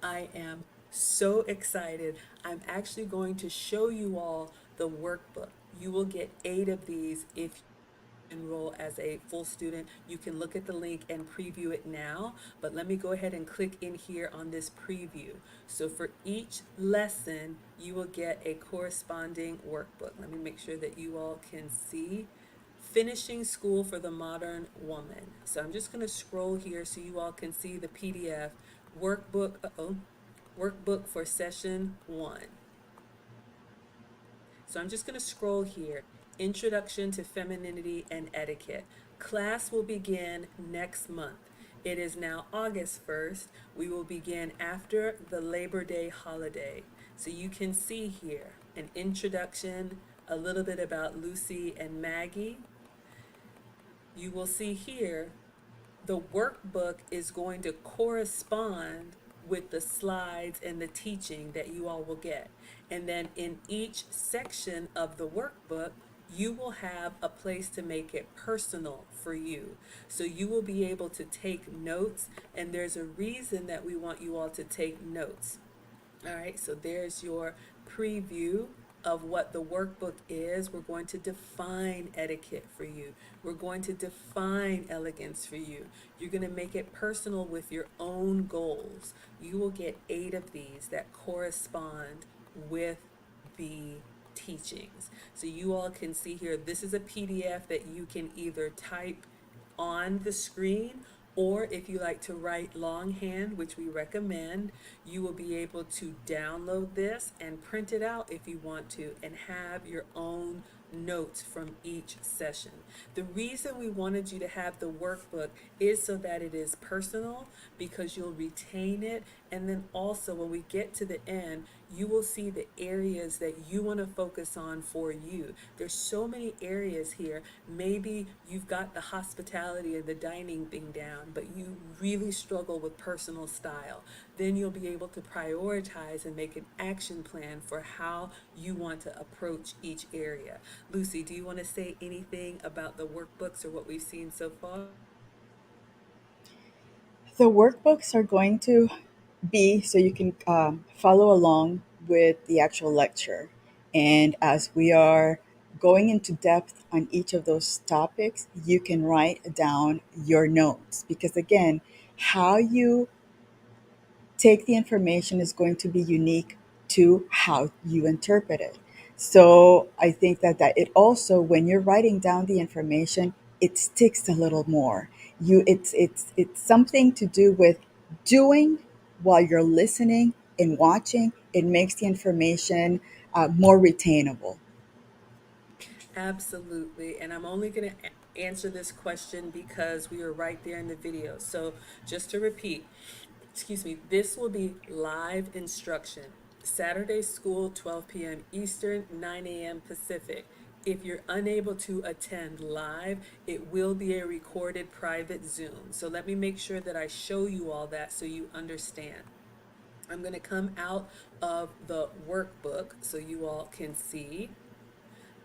I am so excited. I'm actually going to show you all the workbook. You will get 8 of these if you enroll as a full student. You can look at the link and preview it now, but let me go ahead and click in here on this preview. So for each lesson, you will get a corresponding workbook. Let me make sure that you all can see. Finishing School for the Modern Woman. So I'm just going to scroll here so you all can see the PDF workbook. Workbook for session 1. So I'm just going to scroll here. Introduction to Femininity and Etiquette. Class will begin next month. It is now August 1st. We will begin after the Labor Day holiday. So you can see here an introduction, a little bit about Lucy and Maggie. You will see here the workbook is going to correspond with the slides and the teaching that you all will get. And then in each section of the workbook, you will have a place to make it personal for you. So you will be able to take notes, and there's a reason that we want you all to take notes. All right, so there's your preview of what the workbook is. We're going to define etiquette for you. We're going to define elegance for you. You're going to make it personal with your own goals. You will get 8 of these that correspond with the teachings. So you all can see here, this is a PDF that you can either type on the screen, or if you like to write longhand, which we recommend, you will be able to download this and print it out if you want to, and have your own notes from each session. The reason we wanted you to have the workbook is so that it is personal, because you'll retain it, and then also when we get to the end, you will see the areas that you want to focus on for you. There's so many areas here. Maybe you've got the hospitality and the dining thing down, but you really struggle with personal style. Then you'll be able to prioritize and make an action plan for how you want to approach each area. Lucy, do you want to say anything about the workbooks or what we've seen so far? The workbooks are going to be so you can follow along with the actual lecture. And as we are going into depth on each of those topics, you can write down your notes because, again, how you take the information is going to be unique to how you interpret it. So I think that it also, when you're writing down the information, it sticks a little more. It's something to do with doing while you're listening and watching. It makes the information more retainable. Absolutely. And I'm only going to answer this question because we were right there in the video. So just to repeat, excuse me, this will be live instruction. Saturday school, 12 p.m. Eastern, 9 a.m. Pacific. If you're unable to attend live, it will be a recorded private Zoom. So let me make sure that I show you all that so you understand. I'm going to come out of the workbook so you all can see.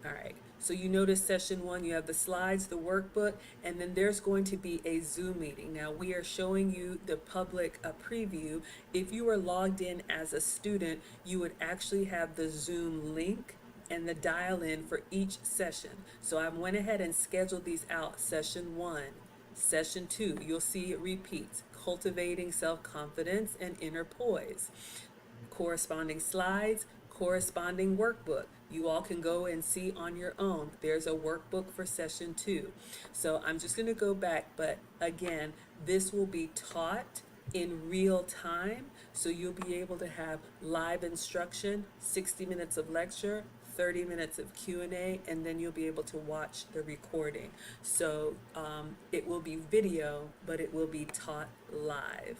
All right, so you notice session 1, you have the slides, the workbook, and then there's going to be a Zoom meeting. Now we are showing you the public preview. If you were logged in as a student, you would actually have the Zoom link and the dial in for each session. So I went ahead and scheduled these out. Session 1, session 2, you'll see it repeats: cultivating self-confidence and inner poise. Corresponding slides, corresponding workbook. You all can go and see on your own. There's a workbook for session 2. So I'm just going to go back, but again, this will be taught in real time. So you'll be able to have live instruction, 60 minutes of lecture, 30 minutes of Q&A, and then you'll be able to watch the recording. So it will be video, but it will be taught live.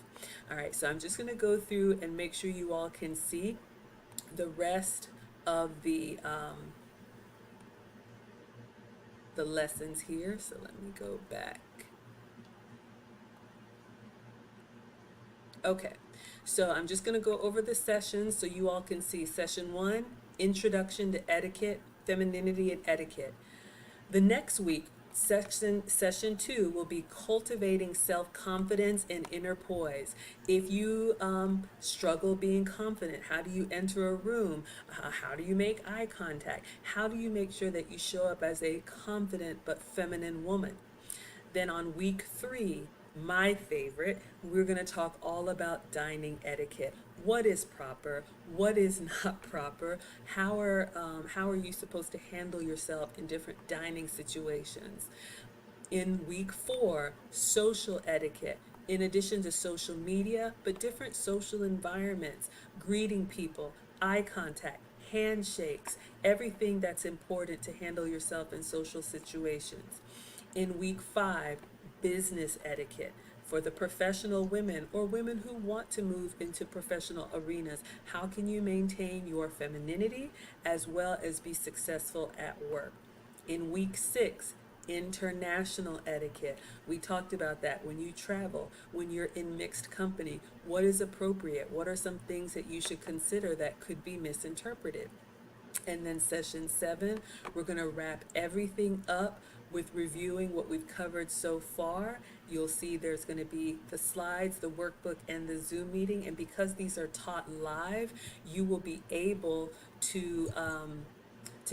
All right, so I'm just going to go through and make sure you all can see the rest of the lessons here. So let me go back. Okay, So I'm just going to go over the sessions so you all can see. Session one, Introduction to Etiquette, Femininity and Etiquette. The next week, session two will be cultivating self-confidence and inner poise. If you struggle being confident, how do you enter a room? How do you make eye contact? How do you make sure that you show up as a confident but feminine woman? Then on week three, my favorite, we're going to talk all about dining etiquette. What is proper? What is not proper? How are you supposed to handle yourself in different dining situations? In week four, social etiquette. In addition to social media, but different social environments, greeting people, eye contact, handshakes, everything that's important to handle yourself in social situations. In week five, business etiquette for the professional women or women who want to move into professional arenas. How can you maintain your femininity as well as be successful at work? In week six, international etiquette. We talked about that when you travel, when you're in mixed company. What is appropriate? What are some things that you should consider that could be misinterpreted? And then session seven, we're going to wrap everything up with reviewing what we've covered so far. You'll see there's going to be the slides, the workbook, and the Zoom meeting. And because these are taught live, you will be able to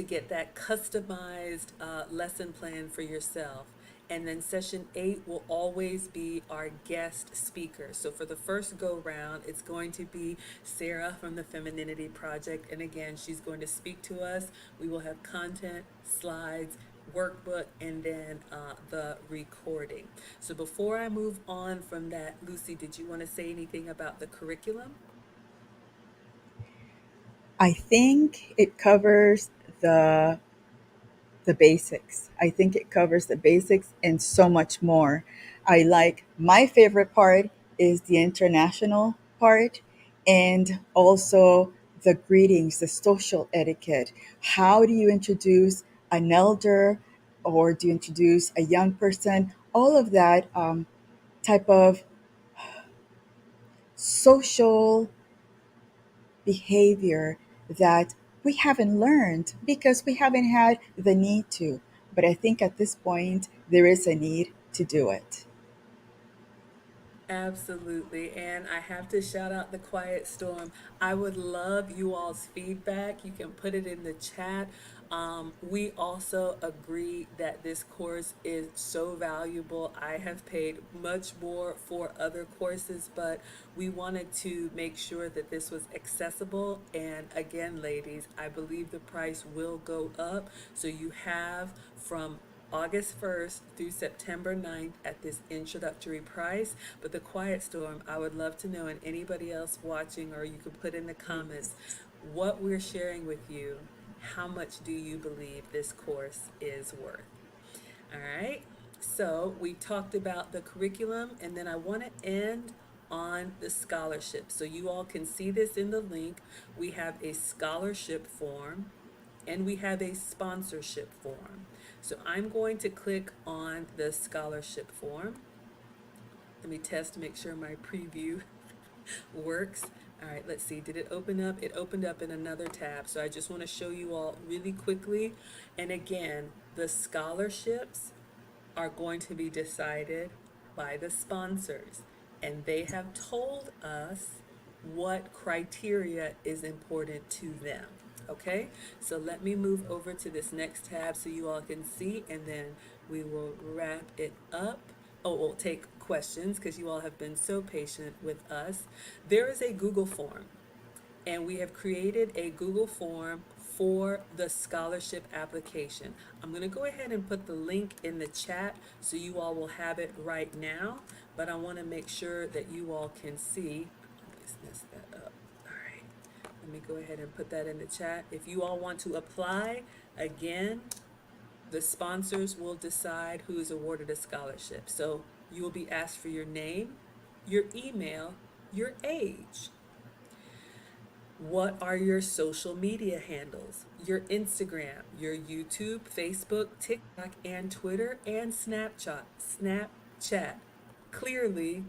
get that customized lesson plan for yourself. And then session eight will always be our guest speaker. So for the first go round, it's going to be Sarah from the Femininity Project. And again, she's going to speak to us. We will have content, slides, workbook, and then the recording. So before I move on from that, Lucy, did you want to say anything about the curriculum? I think it covers the the basics. I think it covers the basics and so much more. I like my favorite part is the international part and also the greetings, the social etiquette. How do you introduce an elder or do you introduce a young person? All of that type of social behavior that we haven't learned because we haven't had the need to. But I think at this point, there is a need to do it. Absolutely. And I have to shout out the Quiet Storm. I would love you all's feedback. You can put it in the chat. We also agree that this course is so valuable. I have paid much more for other courses, but we wanted to make sure that this was accessible. And again, ladies, I believe the price will go up. So you have from August 1st through September 9th at this introductory price. But the Quiet Storm, I would love to know, and anybody else watching, or you could put in the comments what we're sharing with you. How much do you believe this course is worth? All right. So we talked about the curriculum, and then I want to end on the scholarship. So you all can see this in the link. We have a scholarship form and we have a sponsorship form. So I'm going to click on the scholarship form. Let me test to make sure my preview works. All right, let's see. Did it open up? It opened up in another tab. So I just want to show you all really quickly. And again, the scholarships are going to be decided by the sponsors. And they have told us what criteria is important to them. Okay, so let me move over to this next tab so you all can see, and then we will wrap it up. Oh, we'll take questions because you all have been so patient with us. There is a Google form, and we have created a Google form for the scholarship application. I'm going to go ahead and put the link in the chat so you all will have it right now, but I want to make sure that you all can see. Let's mess that up. All right. Let me go ahead and put that in the chat. If you all want to apply, again, the sponsors will decide who is awarded a scholarship. So you will be asked for your name, your email, your age. What are your social media handles? Your Instagram, your YouTube, Facebook, TikTok, and Twitter, and Snapchat. Clearly,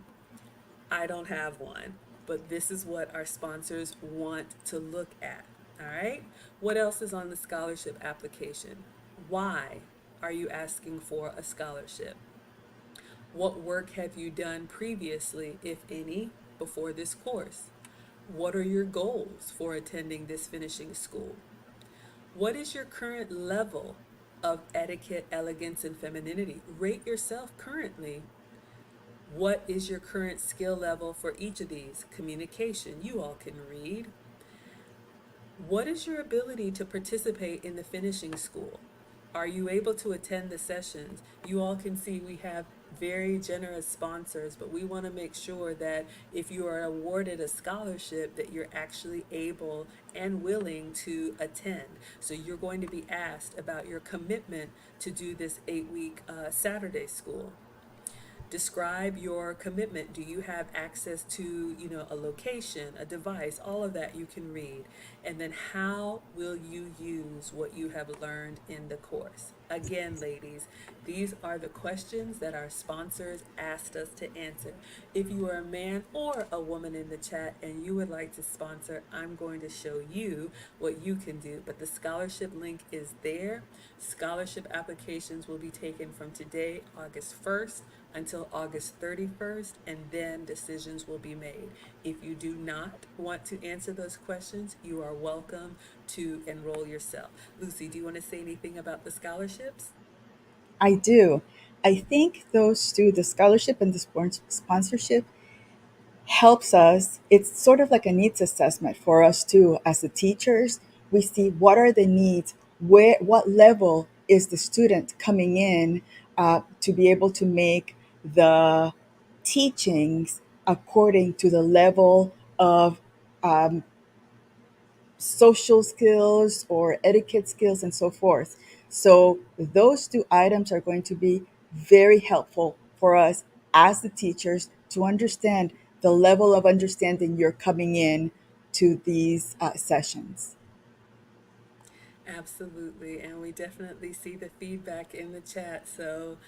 I don't have one, but this is what our sponsors want to look at. All right. What else is on the scholarship application? Why are you asking for a scholarship? What work have you done previously, if any, before this course? What are your goals for attending this finishing school? What is your current level of etiquette, elegance, and femininity? Rate yourself currently. What is your current skill level for each of these? Communication, you all can read. What is your ability to participate in the finishing school? Are you able to attend the sessions? You all can see we have very generous sponsors, but we want to make sure that if you are awarded a scholarship that you're actually able and willing to attend. So you're going to be asked about your commitment to do this 8-week Saturday school. Describe your commitment. Do you have access to, a location, a device, all of that you can read. And then how will you use what you have learned in the course? Again, ladies, these are the questions that our sponsors asked us to answer. If you are a man or a woman in the chat and you would like to sponsor, I'm going to show you what you can do. But the scholarship link is there. Scholarship applications will be taken from today, August 1st, until August 31st, and then decisions will be made. If you do not want to answer those questions, you are welcome to enroll yourself. Lucy, do you want to say anything about the scholarships? I do. I think those two, the scholarship and the sponsorship, helps us. It's sort of like a needs assessment for us too. As the teachers, we see what are the needs, what level is the student coming in to be able to make the teachings according to the level of social skills or etiquette skills and so forth. So those two items are going to be very helpful for us as the teachers to understand the level of understanding you're coming in to these sessions. Absolutely, and we definitely see the feedback in the chat. So,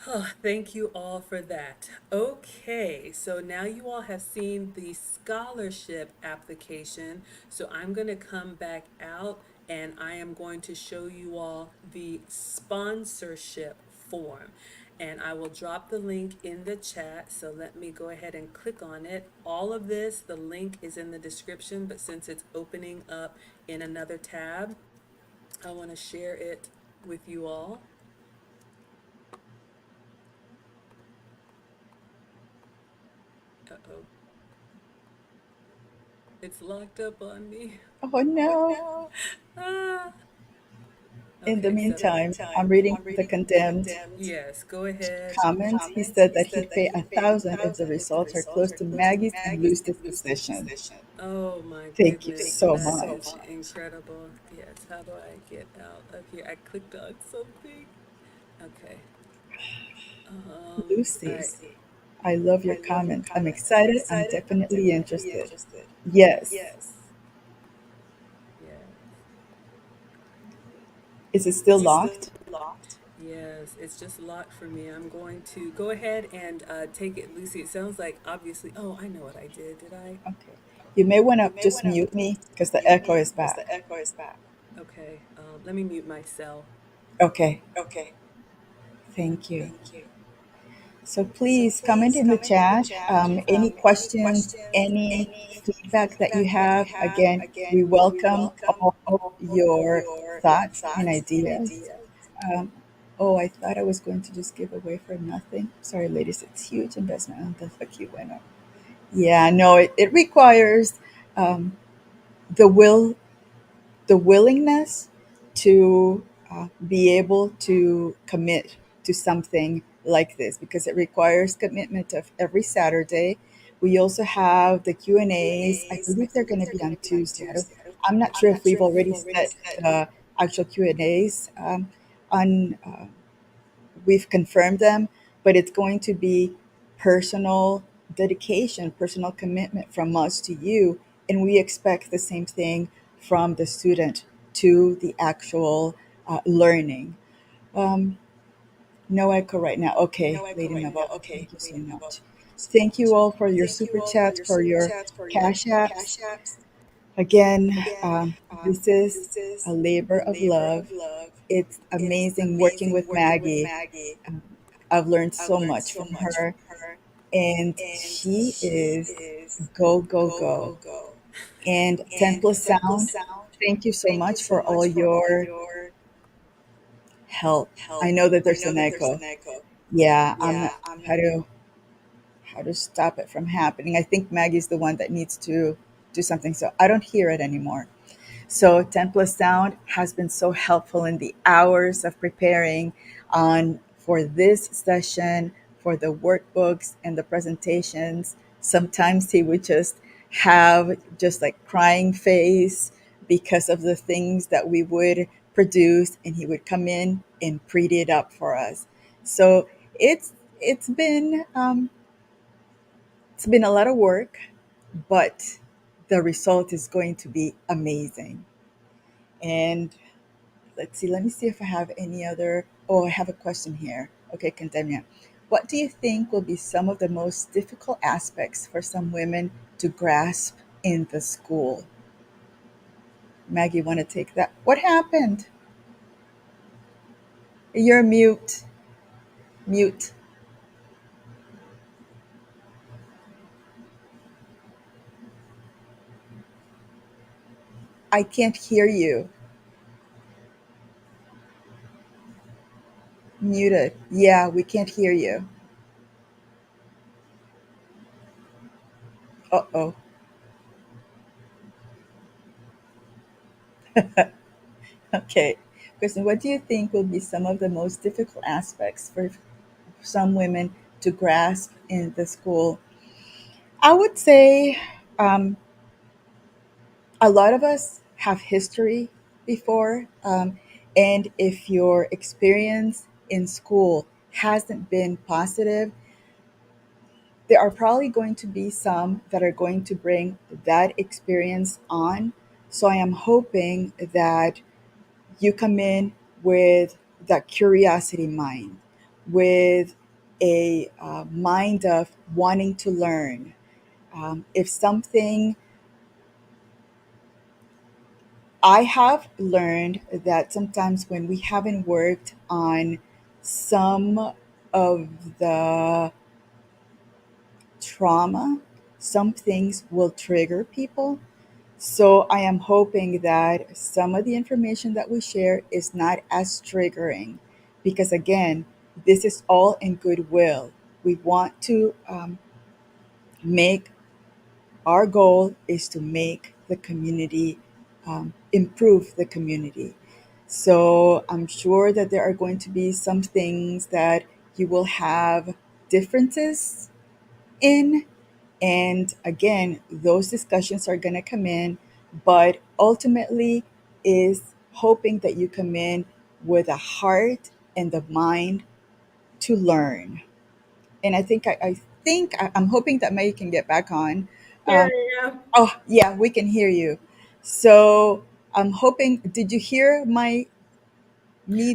oh, thank you all for that. Okay, so now you all have seen the scholarship application. So I'm going to come back out and I am going to show you all the sponsorship form. And I will drop the link in the chat. So let me go ahead and click on it. All of this, the link is in the description, but since it's opening up in another tab, I want to share it with you all. Uh-oh, it's locked up on me. Oh no. Ah, In the okay, so meantime, I'm reading the condemned yes, go ahead. comments. He said that he'd pay 1,000 if the results are close to Maggie's and lose this position. Oh my Thank you goodness, so that is much. incredible. Yes, how do I get out of here? I clicked on something. Okay. All Lucy, right. I love your comment. I'm excited. I'm definitely interested. Yes. Yes. Is it still locked? Yes, it's just locked for me. I'm going to go ahead and take it, Lucy. It sounds like obviously, oh, I know what I did. Did I? Okay. You may want to just mute me because the echo is back. Okay. Let me mute myself. Okay. Thank you. So please comment in the chat any questions, any feedback that you have. Again, we welcome all your thoughts and ideas. Um, oh, I thought I was going to just give away for nothing. Sorry, ladies, it's huge investment. That's the key winner. Yeah, no, it requires um, the the willingness to be able to commit to something like this because it requires commitment of every Saturday. We also have the Q and A's. I believe they're going to be on Tuesday. I'm not sure if we've already set the actual Q and A's on. We've confirmed them, but it's going to be personal dedication, personal commitment from us to you. And we expect the same thing from the student to the actual learning. Um, no echo right now. Okay, Lady Nava, thank you so much. Thank you all for your super chats, for your cash apps. Again, this is a labor of love. It's amazing working with Maggie. Um, I've learned so much from her, and she is go, go, go. And Temple Sound, thank you so much for all your help. I know that there's an echo. Yeah, I'm not how to stop it from happening. I think Maggie's the one that needs to do something, so I don't hear it anymore. So Templar Sound has been so helpful in the hours of preparing on for this session, for the workbooks and the presentations. Sometimes he would just have just like crying face because of the things that we would produce, and he would come in and pretty it up for us. So it's been it's been a lot of work, but the result is going to be amazing. And let's see, let me see if I have any other. Oh, I have a question here. Okay, Contemnia. What do you think will be some of the most difficult aspects for some women to grasp in the school? Maggie, want to take that? What happened? You're mute. Mute. I can't hear you. Muted. Yeah, we can't hear you. Uh oh. Okay. Kristen, what do you think will be some of the most difficult aspects for some women to grasp in the school? I would say um, a lot of us have history before. And if your experience in school hasn't been positive, there are probably going to be some that are going to bring that experience on. So I am hoping that you come in with that curiosity mind, with a mind of wanting to learn. If something I have learned that sometimes when we haven't worked on some of the trauma, some things will trigger people. So I am hoping that some of the information that we share is not as triggering because, again, this is all in goodwill. We want to make our goal is to make the community improve the community. So I'm sure that there are going to be some things that you will have differences in. And again, those discussions are going to come in, but ultimately is hoping that you come in with a heart and the mind to learn. And I'm hoping that May can get back on. Here Um, I am. Oh, yeah, we can hear you. So I'm hoping, did you hear me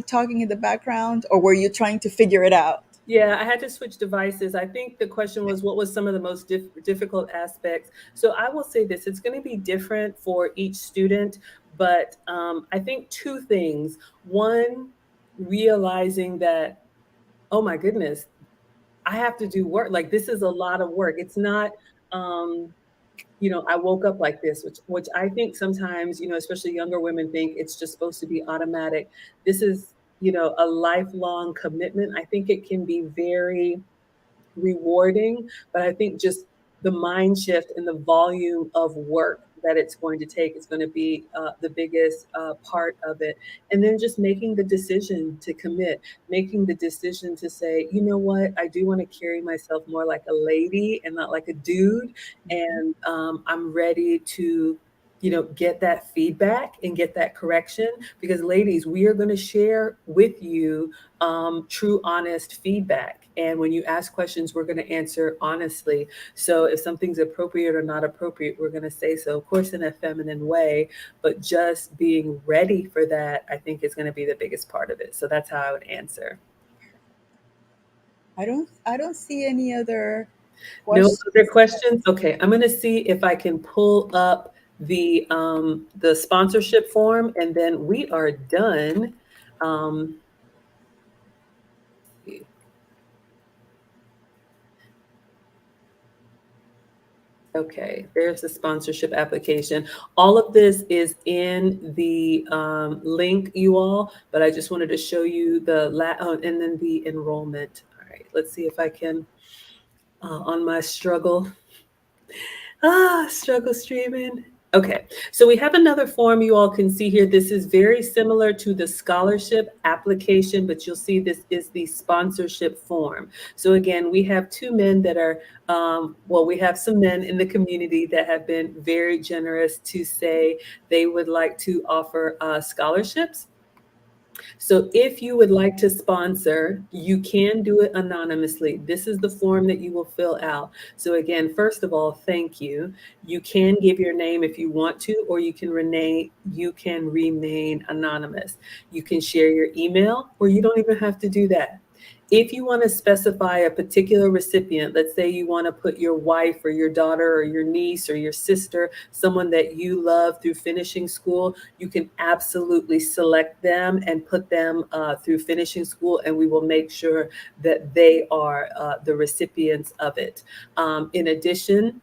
talking in the background, or were you trying to figure it out? Yeah, I had to switch devices. I think the question was what was some of the most difficult aspects. So I will say this, it's going to be different for each student, but I think two things. One, realizing that, oh my goodness, I have to do work. Like this is a lot of work. It's not, um, I woke up like this, which I think sometimes, especially younger women think it's just supposed to be automatic. This is, a lifelong commitment. I think it can be very rewarding, but I think just the mind shift and the volume of work that it's going to take is going to be the biggest part of it. And then just making the decision to commit, making the decision to say, you know what, I do want to carry myself more like a lady and not like a dude. And I'm ready to get that feedback and get that correction because ladies, we are going to share with you true, honest feedback. And when you ask questions, we're going to answer honestly. So if something's appropriate or not appropriate, we're going to say so, of course, in a feminine way, but just being ready for that, I think is going to be the biggest part of it. So that's how I would answer. I don't see any other. No other Questions? questions? Okay, I'm gonna see if I can pull up the sponsorship form, and then we are done. Um, okay, there's the sponsorship application. All of this is in the link, you all, but I just wanted to show you and then the enrollment. All right, let's see if I can, on my struggle streaming. Okay, so we have another form you all can see here. This is very similar to the scholarship application, but you'll see this is the sponsorship form. So again, we have two men that are, well, we have some men in the community that have been very generous to say they would like to offer scholarships. So if you would like to sponsor, you can do it anonymously. This is the form that you will fill out. So again, first of all, thank you. You can give your name if you want to, or you can remain anonymous. You can share your email, or you don't even have to do that. If you want to specify a particular recipient, let's say you want to put your wife or your daughter or your niece or your sister, someone that you love through finishing school, you can absolutely select them and put them through finishing school, and we will make sure that they are the recipients of it. In addition,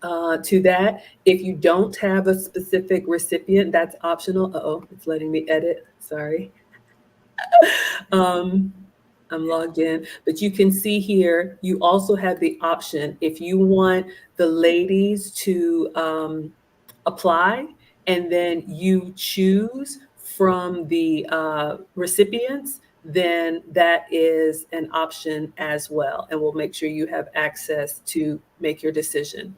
to that, if you don't have a specific recipient, that's optional. Uh-oh, it's letting me edit. Sorry. Um, I'm logged in, but you can see here, you also have the option if you want the ladies to apply, and then you choose from the recipients, then that is an option as well. And we'll make sure you have access to make your decision.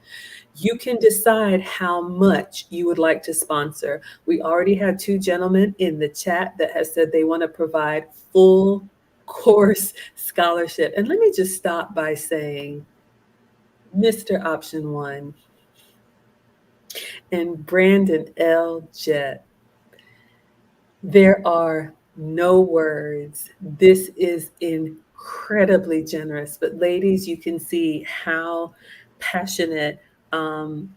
You can decide how much you would like to sponsor. We already have two gentlemen in the chat that have said they want to provide full course scholarship. And let me just stop by saying, Mr. Option One and Brandon L. Jett, there are no words. This is incredibly generous. But ladies, you can see how passionate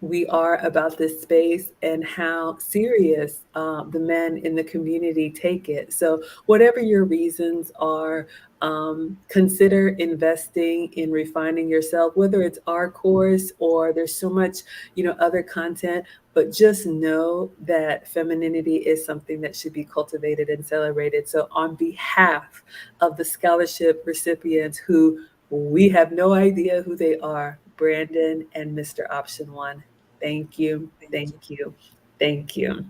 we are about this space and how serious the men in the community take it. So whatever your reasons are, consider investing in refining yourself, whether it's our course or there's so much, other content. But just know that femininity is something that should be cultivated and celebrated. So, on behalf of the scholarship recipients who we have no idea who they are, Brandon and Mr. Option One, thank you, Thank thank you. you, thank you.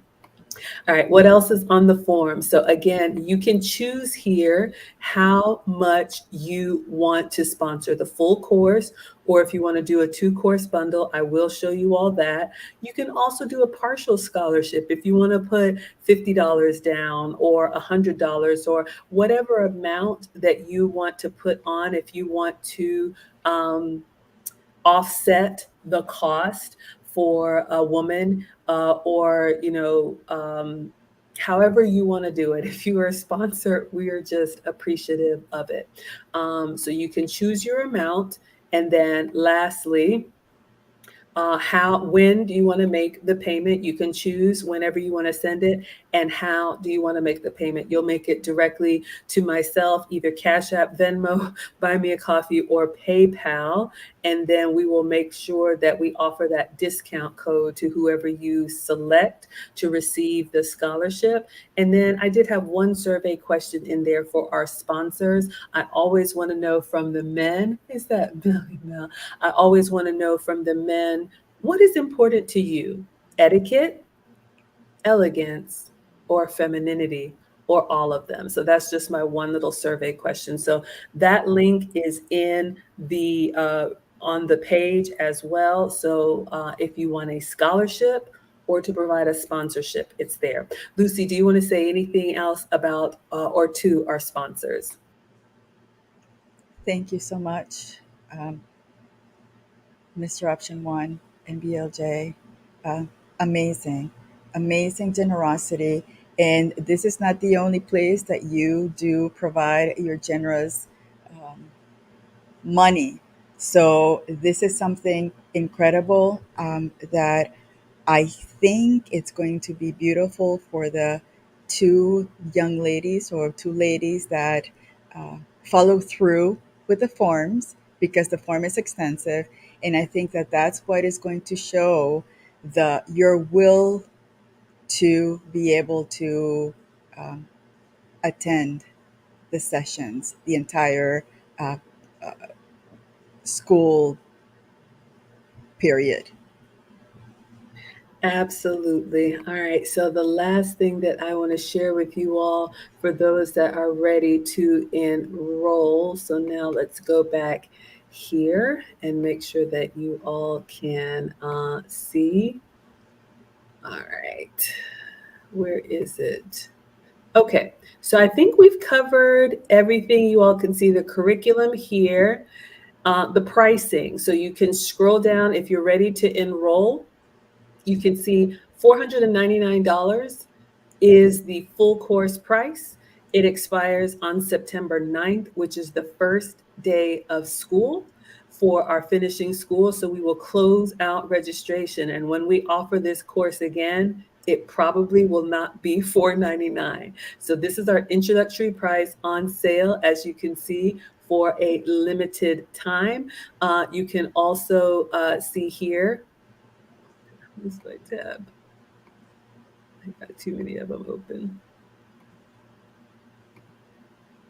All right, what else is on the form? So again, you can choose here how much you want to sponsor the full course, or if you want to do a two-course bundle, I will show you all that. You can also do a partial scholarship if you want to put $50 down or $100 or whatever amount that you want to put on if you want to offset the cost for a woman, or however you want to do it. If you are a sponsor, we are just appreciative of it. So you can choose your amount, and then lastly, when do you want to make the payment? You can choose whenever you want to send it, and how do you want to make the payment? You'll make it directly to myself, either Cash App, Venmo, Buy Me a Coffee, or PayPal, and then we will make sure that we offer that discount code to whoever you select to receive the scholarship. And then I did have one survey question in there for our sponsors. I always want to know from the men, is that Billy Mel? I always want to know from the men, what is important to you? Etiquette, elegance, or femininity, or all of them? So that's just my one little survey question. So that link is in the on the page as well. So if you want a scholarship or to provide a sponsorship, it's there. Lucy, do you want to say anything else about or to our sponsors? Thank you so much, um, Mr. Option One and BLJ. Uh, Amazing, amazing generosity. And this is not the only place that you do provide your generous money So this is something incredible that I think it's going to be beautiful for the two young ladies or two ladies that follow through with the forms, because the form is extensive, and I think that that's what is going to show the your will to be able to um, attend the sessions, the entire uh, school period. Absolutely. All right. So, the last thing that I want to share with you all for those that are ready to enroll. So, now let's go back here and make sure that you all can see. All right. Where is it? Okay. So, I think we've covered everything. You all can see the curriculum here, the pricing. So, you can scroll down if you're ready to enroll. You can see $499 is the full course price. It expires on September 9th, which is the first day of school for our finishing school. So we will close out registration. And when we offer this course again, it probably will not be $499. So this is our introductory price on sale, as you can see, for a limited time. You can also see here, this is my tab. I got too many of them open.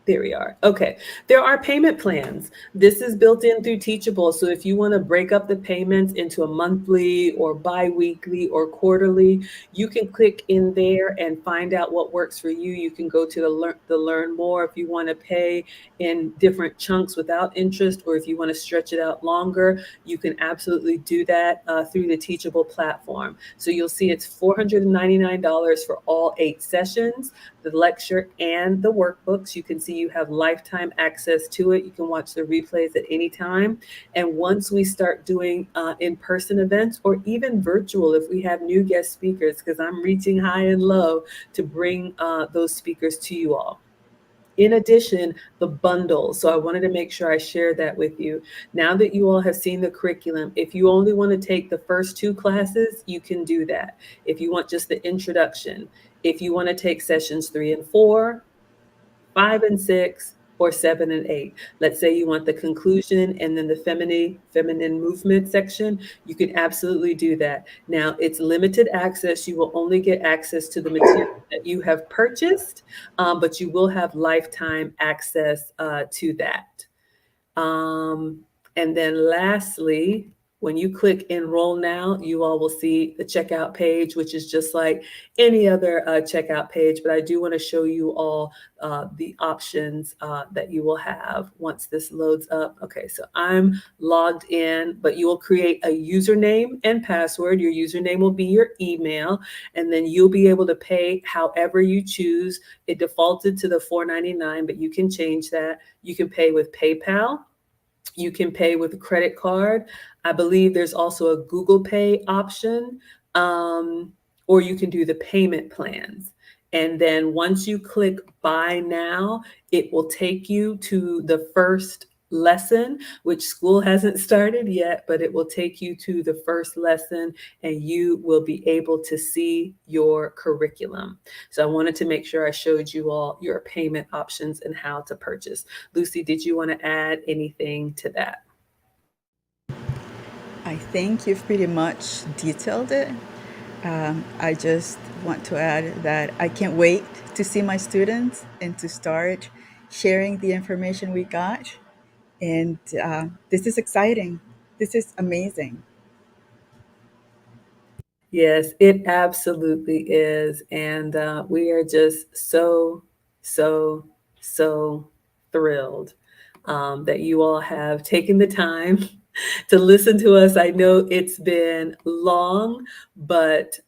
There we are. Okay. There are payment plans. This is built in through Teachable. So if you want to break up the payments into a monthly or bi-weekly or quarterly, you can click in there and find out what works for you. You can go to the learn more if you want to pay in different chunks without interest, or if you want to stretch it out longer, you can absolutely do that through the Teachable platform. So you'll see it's $499 for all 8 sessions, the lecture and the workbooks. You can see you have lifetime access to it. You can watch the replays at any time. And once we start doing in-person events, or even virtual, if we have new guest speakers, because I'm reaching high and low to bring those speakers to you all. In addition, the bundle. So I wanted to make sure I shared that with you. Now that you all have seen the curriculum, if you only want to take the first 2 classes, you can do that. If you want just the introduction, if you want to take sessions 3 and 4, 5 and 6, or 7 and 8. Let's say you want the conclusion and then the feminine movement section, you can absolutely do that. Now, it's limited access. You will only get access to the material that you have purchased, but you will have lifetime access to that. Um, and then lastly, when you click enroll now, you all will see the checkout page, which is just like any other checkout page. But I do want to show you all the options that you will have once this loads up. Okay, so I'm logged in, but you will create a username and password. Your username will be your email, and then you'll be able to pay however you choose. It defaulted to the $499, but you can change that. You can pay with PayPal. You can pay with a credit card. I believe there's also a Google Pay option, um, or you can do the payment plans. And then once you click buy now, it will take you to the first lesson, which school hasn't started yet, but it will take you to the first lesson and you will be able to see your curriculum. So I wanted to make sure I showed you all your payment options and how to purchase. Lucy, did you want to add anything to that? I think you've pretty much detailed it. I just want to add that I can't wait to see my students and to start sharing the information we got. And this is exciting. This is amazing. Yes, it absolutely is. And we are just so, so, so thrilled that you all have taken the time to listen to us. I know it's been long, but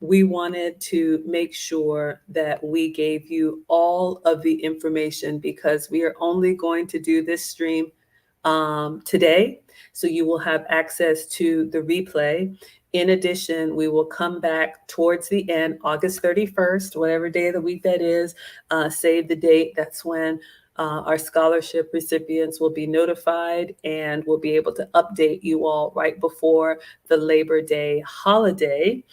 we wanted to make sure that we gave you all of the information because we are only going to do this stream today. So you will have access to the replay. In addition, we will come back towards the end, August 31st, whatever day of the week that is, save the date. That's when our scholarship recipients will be notified, and we'll be able to update you all right before the Labor Day holiday,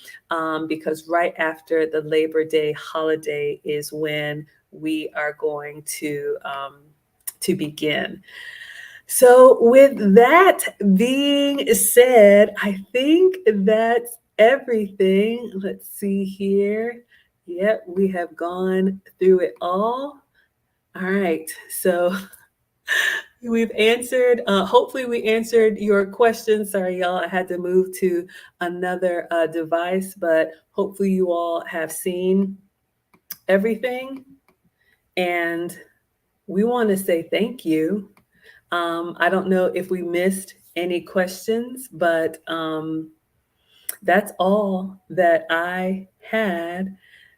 because right after the Labor Day holiday is when we are going to begin. So, with that being said, I think that's everything. Let's see here. Yep, we have gone through it all. All right. So, we've answered, hopefully, we answered your questions. Sorry, y'all, I had to move to another device, but hopefully, you all have seen everything. And we want to say thank you. I don't know if we missed any questions, but that's all that I had.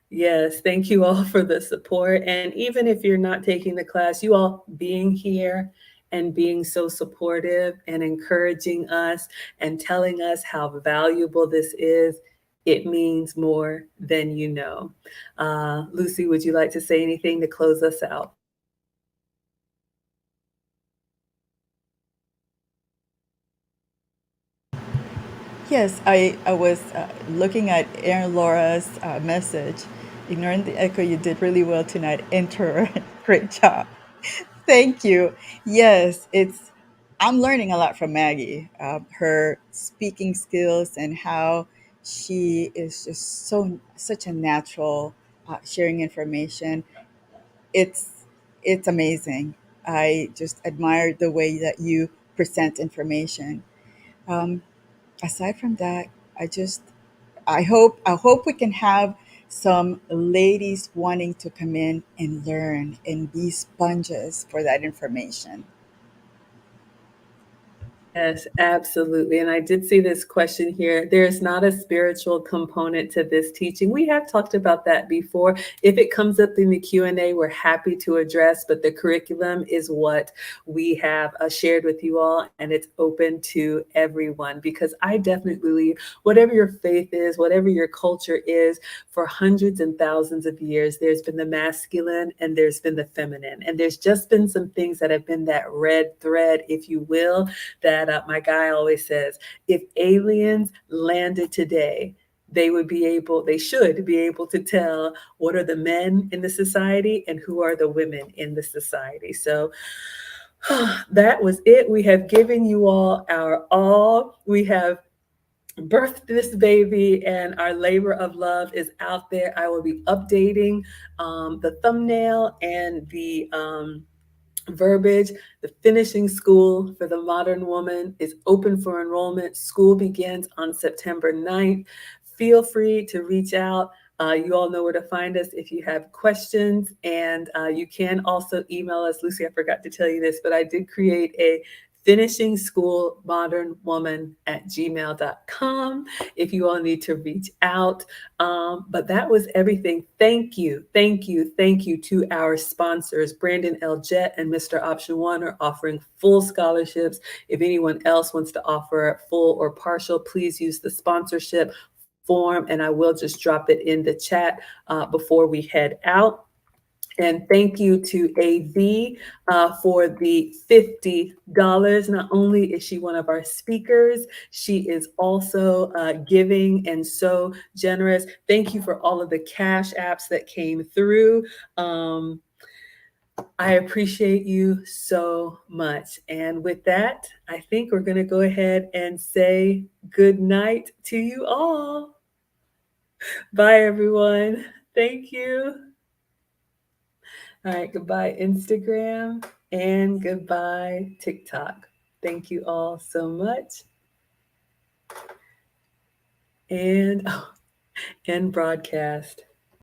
Yes, thank you all for the support. And even if you're not taking the class, you all being here and being so supportive and encouraging us and telling us how valuable this is, it means more than you know. Lucy, would you like to say anything to close us out? Yes, I was looking at Aaron Laura's message. Ignoring the echo, you did really well tonight. Enter. Great job. Thank you. Yes, I'm learning a lot from Maggie. Her speaking skills and how she is just such a natural sharing information. It's it's amazing. I just admire the way that you present information. Um, Aside from that, I just I hope we can have some ladies wanting to come in and learn and be sponges for that information. Yes, absolutely. And I did see this question here. There's not a spiritual component to this teaching. We have talked about that before. If it comes up in the Q&A, we're happy to address, but the curriculum is what we have shared with you all, and it's open to everyone, because I definitely believe whatever your faith is, whatever your culture is, for hundreds and thousands of years, there's been the masculine and there's been the feminine. And there's just been some things that have been that red thread, if you will, that my guy always says, if aliens landed today, they should be able to tell what are the men in the society and who are the women in the society. So that was it. We have given you all our all. We have birthed this baby, and our labor of love is out there. I will be updating the thumbnail and the verbiage. The finishing school for the modern woman is open for enrollment. School begins on September 9th. Feel free to reach out. You all know where to find us if you have questions, and you can also email us. Lucy, I forgot to tell you this, but I did create a finishing school modern woman at gmail.com if you all need to reach out. But that was everything. Thank you, thank you, thank you to our sponsors. Brandon L. Jett and Mr. Option One are offering full scholarships. If anyone else wants to offer full or partial, please use the sponsorship form, and I will just drop it in the chat before we head out. And thank you to AV for the $50. Not only is she one of our speakers, she is also giving and so generous. Thank you for all of the cash apps that came through. I appreciate you so much. And with that, I think we're going to go ahead and say good night to you all. Bye, everyone. Thank you. All right, goodbye, Instagram, and goodbye, TikTok. Thank you all so much. And, oh, and broadcast.